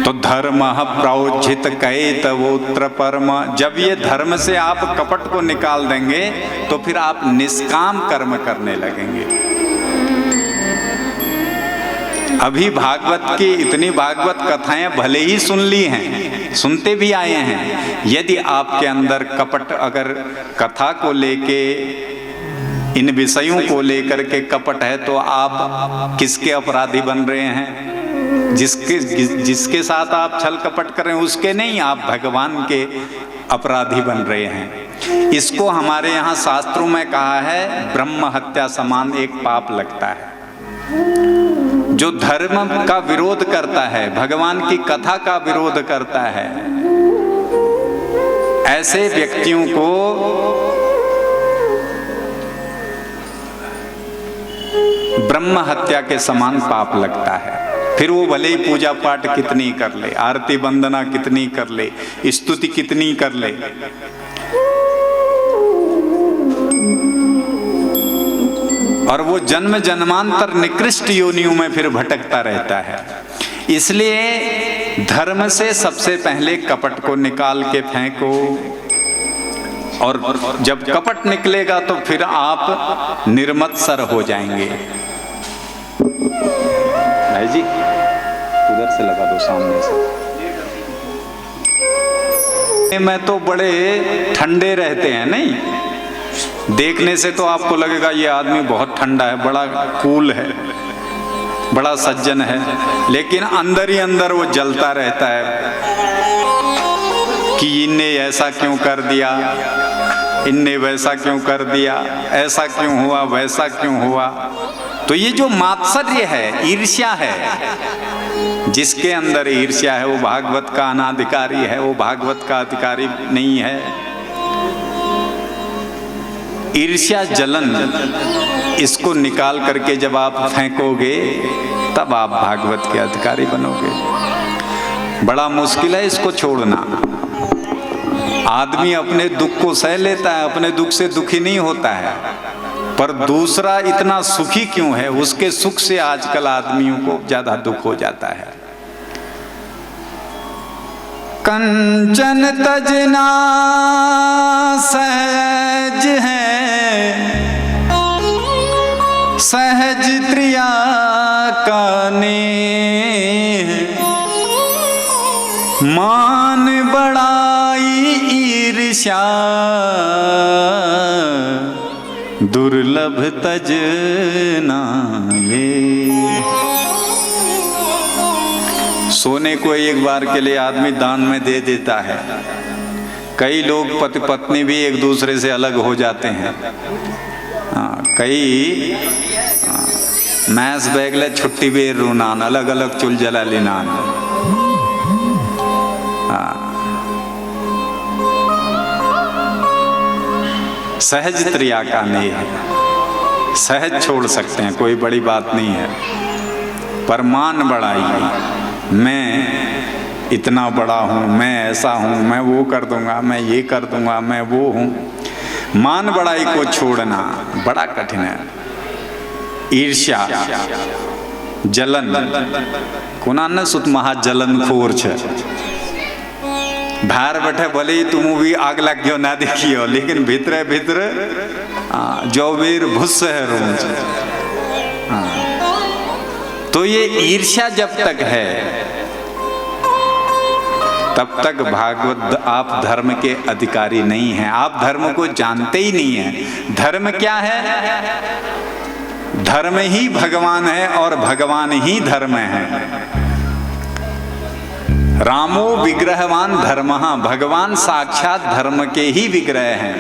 तो धर्म प्रोज्झित कैतवोऽत्र परम। जब ये धर्म से आप कपट को निकाल देंगे तो फिर आप निष्काम कर्म करने लगेंगे। अभी भागवत की इतनी भागवत कथाएं भले ही सुन ली हैं, सुनते भी आए हैं, यदि आपके अंदर कपट, अगर कथा को लेके, इन विषयों को लेकर के कपट है तो आप किसके अपराधी बन रहे हैं? जिसके साथ आप छल कपट कर रहे हैं उसके नहीं, आप भगवान के अपराधी बन रहे हैं। इसको हमारे यहाँ शास्त्रों में कहा है ब्रह्म हत्या समान एक पाप लगता है। जो धर्म का विरोध करता है, भगवान की कथा का विरोध करता है, ऐसे व्यक्तियों को ब्रह्म हत्या के समान पाप लगता है। फिर वो भले ही पूजा पाठ कितनी कर ले, आरती वंदना कितनी कर ले, स्तुति कितनी कर ले, और वो जन्म जन्मांतर निकृष्ट योनियों में फिर भटकता रहता है। इसलिए धर्म से सबसे पहले कपट को निकाल के फेंको, और जब कपट निकलेगा तो फिर आप निर्मत्सर हो जाएंगे। भाई जी उधर से लगा दो, सामने से। में तो बड़े ठंडे रहते हैं, नहीं देखने से तो आपको लगेगा ये आदमी बहुत ठंडा है, बड़ा कूल है, बड़ा सज्जन है, लेकिन अंदर ही अंदर वो जलता रहता है कि इनने ऐसा क्यों कर दिया, इनने वैसा क्यों कर दिया, ऐसा क्यों हुआ, वैसा क्यों हुआ। तो ये जो मात्सर्य है, ईर्ष्या है, जिसके अंदर ईर्ष्या है वो भागवत का अनाधिकारी है, वो भागवत का अधिकारी नहीं है। ईर्ष्या जलन, इसको निकाल करके जब आप फेंकोगे तब आप भागवत के अधिकारी बनोगे। बड़ा मुश्किल है इसको छोड़ना। आदमी अपने दुख को सह लेता है, अपने दुख से दुखी नहीं होता है, पर दूसरा इतना सुखी क्यों है, उसके सुख से आजकल आदमियों को ज्यादा दुख हो जाता है। कंचन तजना सहज है, सहज त्रिया काने, मान बड़ाई ईर्ष्या दुर्लभ तजना ये। सोने को एक बार के लिए आदमी दान में दे देता है। कई लोग पति पत्नी भी एक दूसरे से अलग हो जाते हैं। कई मैस बैगले छुट्टी बेर रूनान, अलग अलग चुल जला लिनान। सहज त्रिया का नहीं है, सहज छोड़ सकते हैं, कोई बड़ी बात नहीं है। पर मान बढ़ाई, मैं इतना बड़ा हूँ, मैं ऐसा हूँ, मैं वो कर दूंगा, मैं ये कर दूंगा, मैं वो हूँ। मान बढ़ाई को छोड़ना बड़ा कठिन है। ईर्ष्या, जलन, कोना न सुत महा जलन खोर छे। बाहर बैठे भले ही तुम भी आग लग गयो ना देखियो, लेकिन भीतरे भीतरे जो वीर भुस है रोज। तो ये ईर्ष्या जब तक है तब तक भागवत आप धर्म के अधिकारी नहीं हैं, आप धर्म को जानते ही नहीं हैं। धर्म क्या है? धर्म ही भगवान है और भगवान ही धर्म है। रामो विग्रहवान धर्मः, भगवान साक्षात धर्म के ही विग्रह हैं।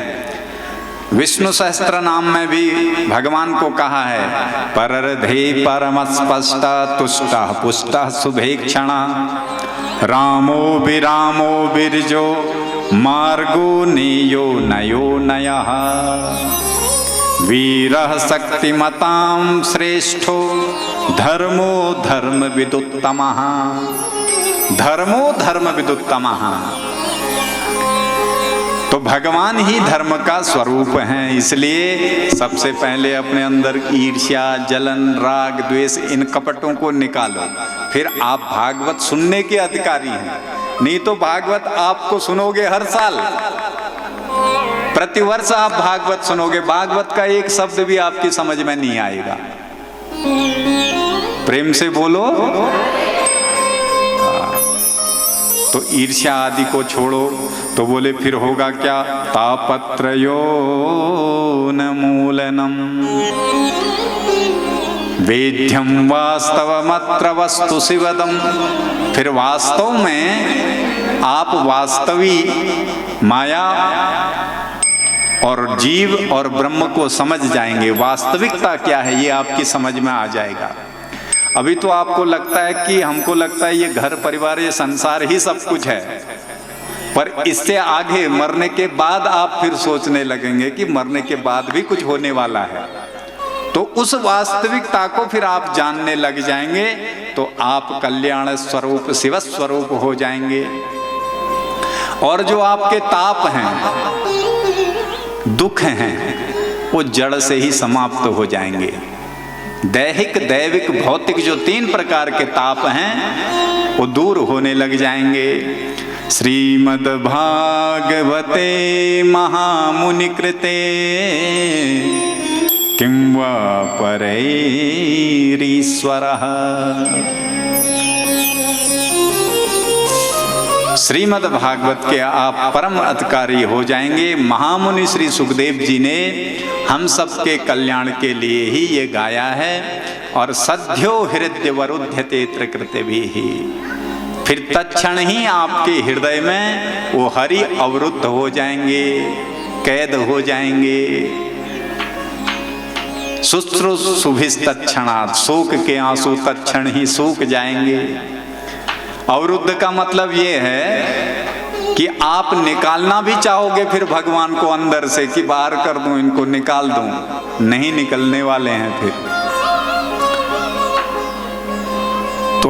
विष्णु सहस्त्र नाम में भी भगवान को कहा है, पररधे परमस्पष्टा तुष्टा पुष्टा शुभेक्षणा, रामो विरामो बिरजो मार्गो नेयो नयो नयः, वीरः शक्तिमतां श्रेष्ठो धर्मो धर्म विदुत्तमः, धर्मो धर्म विदुत्तमः। तो भगवान ही धर्म का स्वरूप है। इसलिए सबसे पहले अपने अंदर ईर्ष्या, जलन, राग, द्वेष, इन कपटों को निकालो, फिर आप भागवत सुनने के अधिकारी हैं। नहीं तो भागवत आपको सुनोगे हर साल, प्रतिवर्ष आप भागवत सुनोगे, भागवत का एक शब्द भी आपकी समझ में नहीं आएगा। प्रेम से बोलो। तो ईर्ष्या आदि को छोड़ो। तो बोले फिर होगा क्या? तापत्रयो न मूलनम वेद्यम वास्तवमत्र वस्तु शिवदम। फिर वास्तव में आप वास्तवी माया और जीव और ब्रह्म को समझ जाएंगे। वास्तविकता क्या है ये आपकी समझ में आ जाएगा। अभी तो आपको लगता है कि हमको लगता है ये घर परिवार ये संसार ही सब कुछ है, पर इससे आगे मरने के बाद आप फिर सोचने लगेंगे कि मरने के बाद भी कुछ होने वाला है। तो उस वास्तविकता को फिर आप जानने लग जाएंगे, तो आप कल्याण स्वरूप शिव स्वरूप हो जाएंगे। और जो आपके ताप हैं, दुख हैं, वो जड़ से ही समाप्त हो जाएंगे। दैहिक, दैविक, भौतिक जो 3 प्रकार के ताप हैं वो दूर होने लग जाएंगे। श्रीमद् भागवते महामुनि कृते किं वा परैरीश्वरः। श्रीमद् भागवत के आप परम अधिकारी हो जाएंगे। महामुनि श्री सुखदेव जी ने हम सब के कल्याण के लिए ही ये गाया है। और सद्यो हृदय वरुध्यते त्रिकृते भी ही, फिर तत्क्षण ही आपके हृदय में वो हरि अवरुद्ध हो जाएंगे, कैद हो जाएंगे। शुश्रूषुभिः तत्क्षणात्, शोक के आंसू तत्क्षण ही सूख जाएंगे। अवरुद्ध का मतलब ये है कि आप निकालना भी चाहोगे फिर भगवान को अंदर से कि बाहर कर दूं, इनको निकाल दूं, नहीं निकलने वाले हैं फिर। तो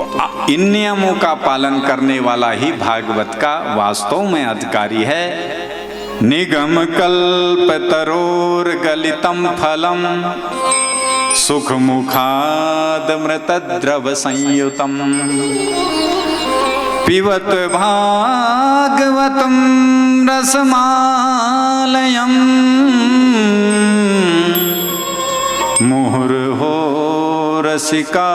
इन नियमों का पालन करने वाला ही भागवत का वास्तव में अधिकारी है। निगम कल्प तरोर गलितम फलम सुख मुखाद मृत द्रव संयुतम पिबत भागवतम रसमालयम मुहुर्हो रसिका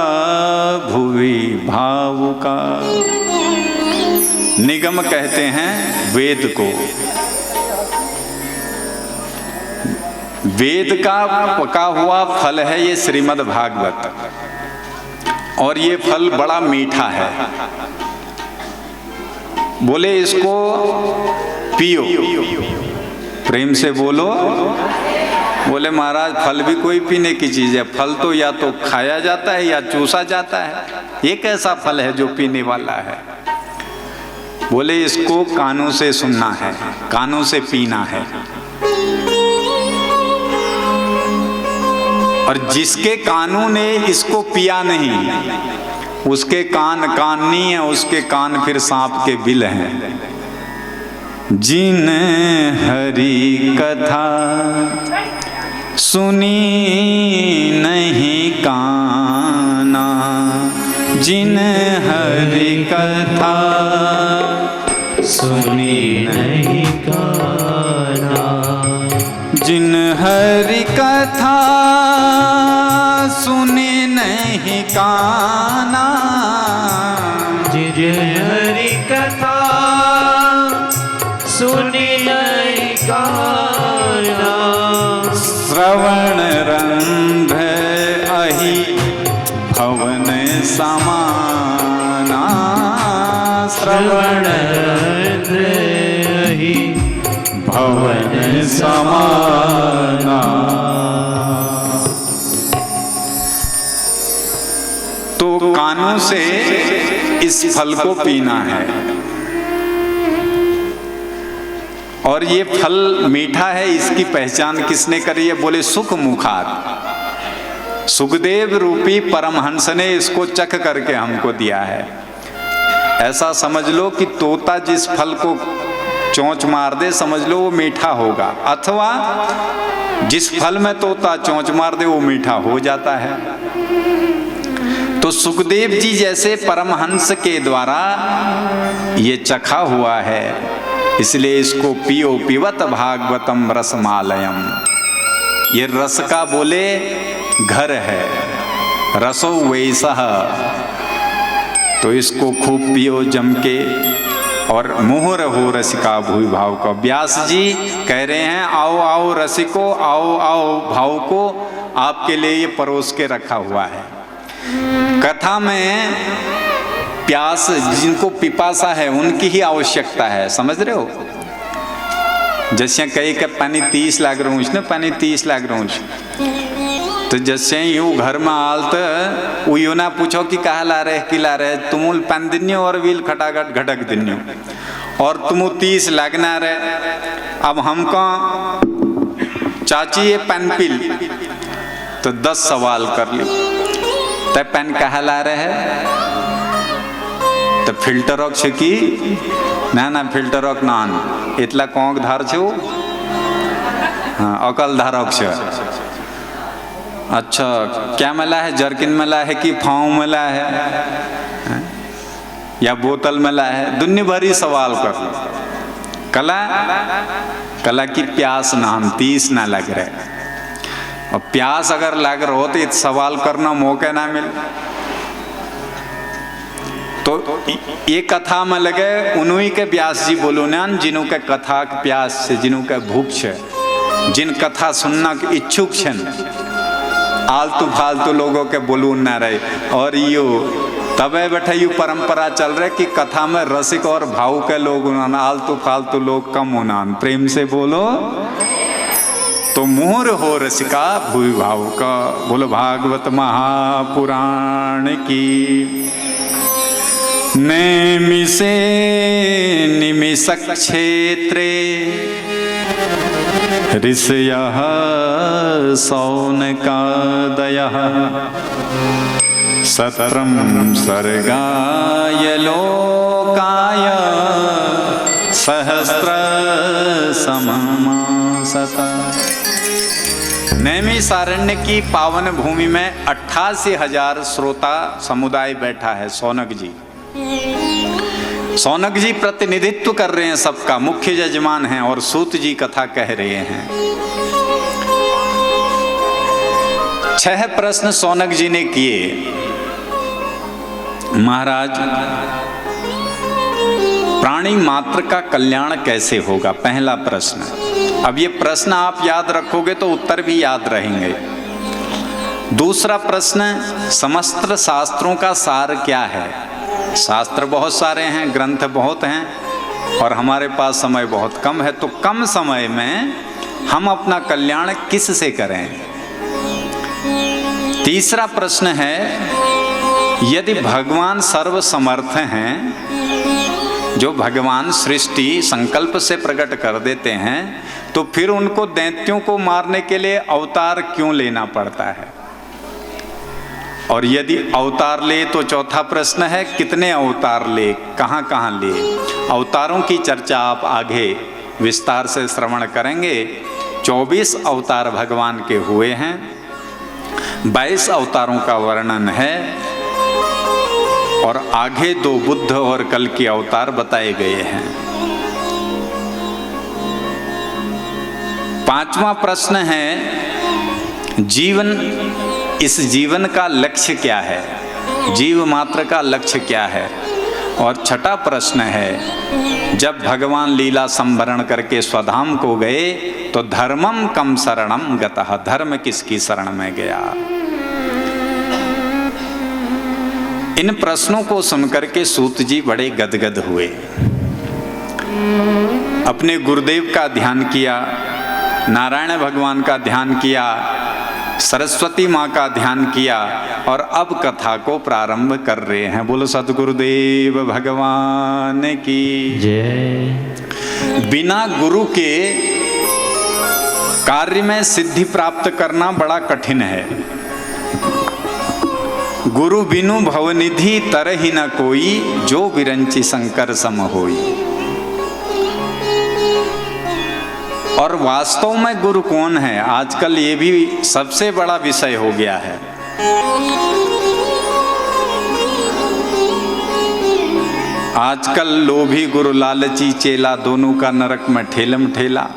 भुवि भावुका। निगम कहते हैं वेद को। वेद का पका हुआ फल है ये श्रीमद् भागवत, और ये फल बड़ा मीठा है। बोले इसको पियो, प्रेम से बोलो। बोले महाराज फल भी कोई पीने की चीज है, फल तो या तो खाया जाता है या चूसा जाता है, ये कैसा फल है जो पीने वाला है। बोले इसको कानों से सुनना है, कानों से पीना है। और जिसके कानों ने इसको पिया नहीं, उसके कान नहीं है, उसके कान फिर सांप के बिल हैं। जिन हरि कथा सुनी नहीं काना, जिन हरि कथा सुनी नहीं काना, जिन हरि कथा सुनी नहीं काना, जिन हरि कथा सुनी नहीं काना, श्रवण रंभ अहि भवन समाना, श्रवण रंभ अहि भवन समाना। तो कानों से इस फल को पीना है, और ये फल मीठा है। इसकी पहचान किसने करी है? बोले सुख मुखात। सुखदेव रूपी परमहंस ने इसको चख करके हमको दिया है। ऐसा समझ लो कि तोता जिस फल को चोंच मार दे समझ लो वो मीठा होगा, अथवा जिस फल में तोता चोंच मार दे वो मीठा हो जाता है। तो सुखदेव जी जैसे परमहंस के द्वारा ये चखा हुआ है, इसलिए इसको पियो पिबत भागवतम रसमालयम। ये रस का बोले घर है, रसो वैसा। तो इसको खूब पियो जम के, और मुहुर हो रसिका भूमि भाव का। व्यास जी कह रहे हैं आओ आओ रसिको, आओ आओ भाव को आपके लिए ये परोस के रखा हुआ है। कथा में प्यास, जिनको पिपासा है उनकी ही आवश्यकता है, समझ रहे हो। जैसे कही के पानी 30 लाख रोज ना, पानी 30 लाख रोज। तो जैसे यूँ घर में आल तो वो यूँ ना पूछो कि कहा ला रहे कि ला रहे, तुम पान दिन्यो और व्हील खटाखट घटक दिन्यो, और तुम 30 लगना रहे। अब हमको चाची ये पेन पिल, तो 10 सवाल कर ली। तब पेन कहा ला रहे तो फिल्टर की ना फिल्टर नान इतला कोंक धार छो। हाँ अकल धारक छे। अच्छा क्या मिला है? जर्किन मिला है कि फाँव मिला है या बोतल मिला है? दुनिया भरी सवाल कर कला की प्यास ना हम 30 ना लग रहे, और प्यास अगर लग रहा हो तो सवाल करना मौका ना मिले। तो ये कथा में लगे उन्हीं के व्यास जी बोलो ना, जिन्हों के कथा के प्यास से, जिन्हों के भूख है, जिन कथा सुनना के इच्छुक छन, आलतू फालतू लोगों के बोलू ना रहे। और यो तबे बैठे यू परंपरा चल रहे कि कथा में रसिक और भाव के लोग उन्होंने, आलतू फालतू लोग कम उन्होंने। प्रेम से बोलो। तो मुहुर हो रसिका भूमि भाव का। बोलो भागवत महापुराण की। नेमिषे निमिषक क्षेत्रे ऋषयः शौनकादयः सत्रम सर्गाय लोकाय सहस्र समासता। नैमिषारण्य की पावन भूमि में 88,000 श्रोता समुदाय बैठा है। सौनक जी प्रतिनिधित्व कर रहे हैं सबका, मुख्य यजमान हैं और सूत जी कथा कह रहे हैं। 6 प्रश्न सौनक जी ने किए। महाराज, प्राणी मात्र का कल्याण कैसे होगा? पहला प्रश्न। अब ये प्रश्न आप याद रखोगे तो उत्तर भी याद रहेंगे। दूसरा प्रश्न, समस्त शास्त्रों का सार क्या है? शास्त्र बहुत सारे हैं, ग्रंथ बहुत हैं और हमारे पास समय बहुत कम है, तो कम समय में हम अपना कल्याण किस से करें? तीसरा प्रश्न है, यदि भगवान सर्व समर्थ हैं, जो भगवान सृष्टि संकल्प से प्रकट कर देते हैं, तो फिर उनको दैत्यों को मारने के लिए अवतार क्यों लेना पड़ता है? और यदि अवतार ले तो चौथा प्रश्न है, कितने अवतार ले, कहाँ कहाँ ले? अवतारों की चर्चा आप आगे विस्तार से श्रवण करेंगे। 24 अवतार भगवान के हुए हैं, 22 अवतारों का वर्णन है और आगे 2 बुद्ध और कल के अवतार बताए गए हैं। 5वां प्रश्न है, इस जीवन का लक्ष्य क्या है? जीव मात्र का लक्ष्य क्या है? और 6ठा प्रश्न है, जब भगवान लीला संवरण करके स्वधाम को गए तो धर्मम कम शरणम गतः, धर्म किसकी शरण में गया? इन प्रश्नों को सुनकर के सूत जी बड़े गदगद हुए। अपने गुरुदेव का ध्यान किया, नारायण भगवान का ध्यान किया, सरस्वती माँ का ध्यान किया और अब कथा को प्रारंभ कर रहे हैं। बोलो सद्गुरुदेव भगवान की जय। बिना गुरु के कार्य में सिद्धि प्राप्त करना बड़ा कठिन है। गुरु बिनु भवनिधि तरहि न कोई, जो विरंचि शंकर सम होई। और वास्तव में गुरु कौन है, आजकल ये भी सबसे बड़ा विषय हो गया है। आजकल लोभी गुरु लालची चेला, दोनों का नरक में ठेलम ठेला।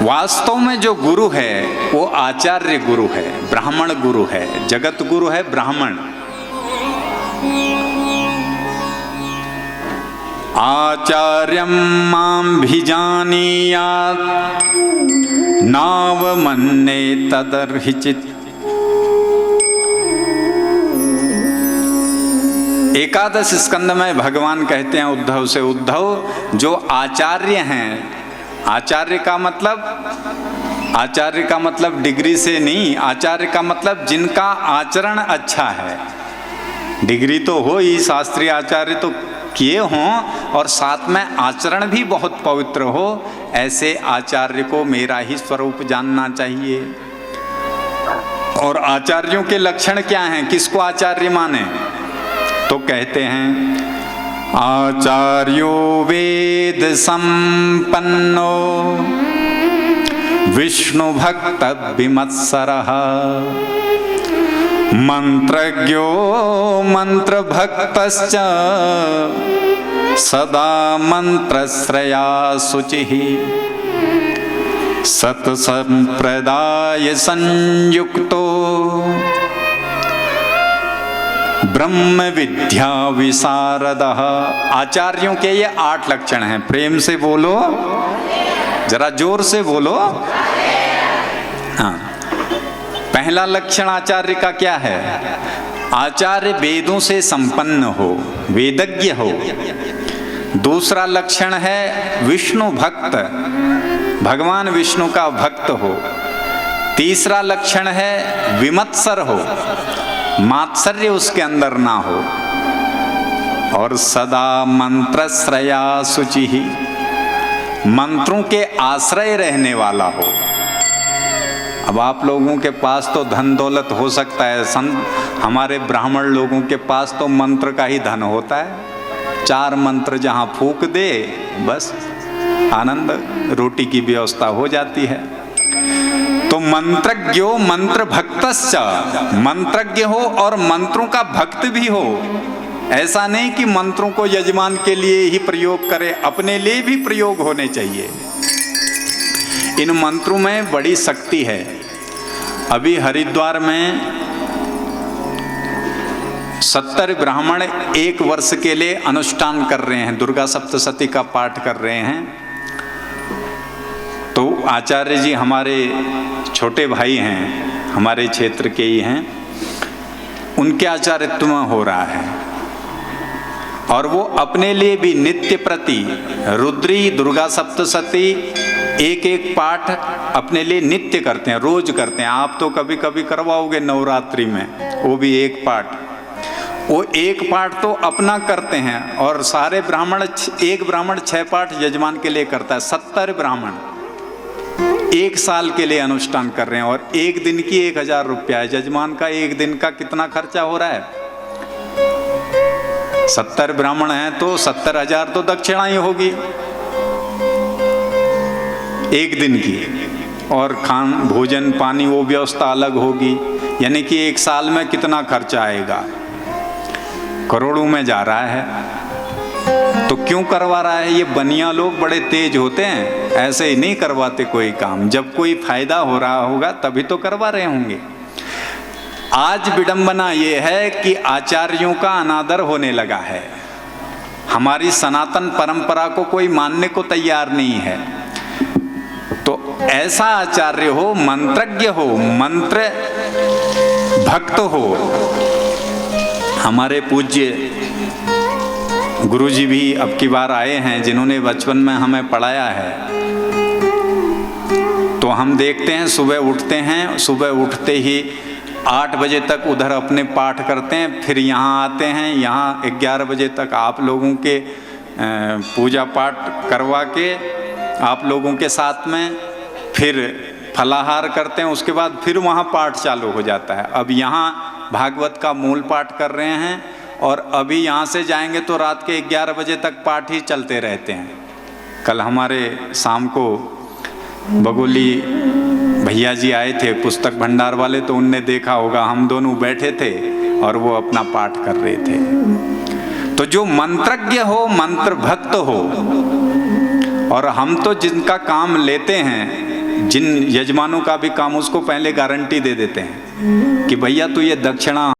वास्तव में जो गुरु है वो आचार्य गुरु है, ब्राह्मण गुरु है, जगत गुरु है ब्राह्मण। आचार्यं मां भिजानीयात् नावमन्ये तदर्हिचित्। एकादश स्कंद में भगवान कहते हैं उद्धव से, उद्धव जो आचार्य हैं, आचार्य का मतलब डिग्री से नहीं, आचार्य का मतलब जिनका आचरण अच्छा है। डिग्री तो हो ही, शास्त्रीय आचार्य तो किए हों और साथ में आचरण भी बहुत पवित्र हो, ऐसे आचार्य को मेरा ही स्वरूप जानना चाहिए। और आचार्यों के लक्षण क्या हैं, किसको आचार्य माने? तो कहते हैं, आचार्यो वेद संपन्नो विष्णु भक्त विमत्सरः, मंत्रज्ञो मंत्र भक्तश्च सदा मंत्रश्रया शुचिः, सत्संप्रदाय संयुक्तो ब्रह्म विद्या विशारदः। आचार्यों के ये 8 लक्षण हैं। प्रेम से बोलो, जरा जोर से बोलो। हाँ, पहला लक्षण आचार्य का क्या है? आचार्य वेदों से संपन्न हो, वेदज्ञ हो। दूसरा लक्षण है विष्णु भक्त, भगवान विष्णु का भक्त हो। तीसरा लक्षण है विमत्सर हो, मात्सर्य उसके अंदर ना हो। और सदा मंत्रश्रया शुचि, मंत्रों के आश्रय रहने वाला हो। अब आप लोगों के पास तो धन दौलत हो सकता है, हमारे ब्राह्मण लोगों के पास तो मंत्र का ही धन होता है। 4 मंत्र जहाँ फूक दे बस आनंद, रोटी की व्यवस्था हो जाती है। तो मंत्रज्ञो मंत्र भक्तश्च, मंत्रज्ञ हो और मंत्रों का भक्त भी हो। ऐसा नहीं कि मंत्रों को यजमान के लिए ही प्रयोग करे, अपने लिए भी प्रयोग होने चाहिए। इन मंत्रों में बड़ी शक्ति है। अभी हरिद्वार में 70 ब्राह्मण 1 वर्ष के लिए अनुष्ठान कर रहे हैं, दुर्गा सप्तशती का पाठ कर रहे हैं। तो आचार्य जी हमारे छोटे भाई हैं, हमारे क्षेत्र के ही हैं, उनके आचार्यत्व में हो रहा है। और वो अपने लिए भी नित्य प्रति रुद्री दुर्गा सप्तशती 1 पाठ अपने लिए नित्य करते हैं, रोज करते हैं। आप तो कभी कभी करवाओगे नवरात्रि में, वो भी 1 पाठ, वो 1 पाठ तो अपना करते हैं। और सारे ब्राह्मण, 1 ब्राह्मण 6 पाठ यजमान के लिए करता है। 70 ब्राह्मण 1 साल के लिए अनुष्ठान कर रहे हैं। और 1 दिन की 1000 रुपया है। यजमान का 1 दिन का कितना खर्चा हो रहा है? 70 ब्राह्मण हैं तो 70,000 तो दक्षिणा ही होगी 1 दिन की। और खान भोजन पानी वो व्यवस्था अलग होगी। यानी कि 1 साल में कितना खर्चा आएगा? करोड़ों में जा रहा है। तो क्यों करवा रहा है? ये बनिया लोग बड़े तेज होते हैं, ऐसे ही नहीं करवाते कोई काम। जब कोई फायदा हो रहा होगा तभी तो करवा रहे होंगे। आज विडंबना ये है कि आचार्यों का अनादर होने लगा है। हमारी सनातन परंपरा को कोई मानने को तैयार नहीं है। तो ऐसा आचार्य हो, मंत्रज्ञ हो, मंत्र भक्त हो। हमारे पूज्य गुरुजी भी अब की बार आए हैं, जिन्होंने बचपन में हमें पढ़ाया है। तो हम देखते हैं सुबह उठते हैं, सुबह उठते ही 8 बजे तक उधर अपने पाठ करते हैं, फिर यहाँ आते हैं, यहाँ 11 बजे तक आप लोगों के पूजा पाठ करवा के आप लोगों के साथ में फिर फलाहार करते हैं। उसके बाद फिर वहाँ पाठ चालू हो जाता है। अब यहाँ भागवत का मूल पाठ कर रहे हैं और अभी यहाँ से जाएंगे तो रात के 11 बजे तक पाठ ही चलते रहते हैं। कल हमारे शाम को बगोली भैया जी आए थे, पुस्तक भंडार वाले, तो उनने देखा होगा, हम दोनों बैठे थे और वो अपना पाठ कर रहे थे। तो जो मंत्रज्ञ हो, मंत्र भक्त हो, और हम तो जिनका काम लेते हैं, जिन यजमानों का भी काम, उसको पहले गारंटी दे देते हैं कि भैया तू ये दक्षिणा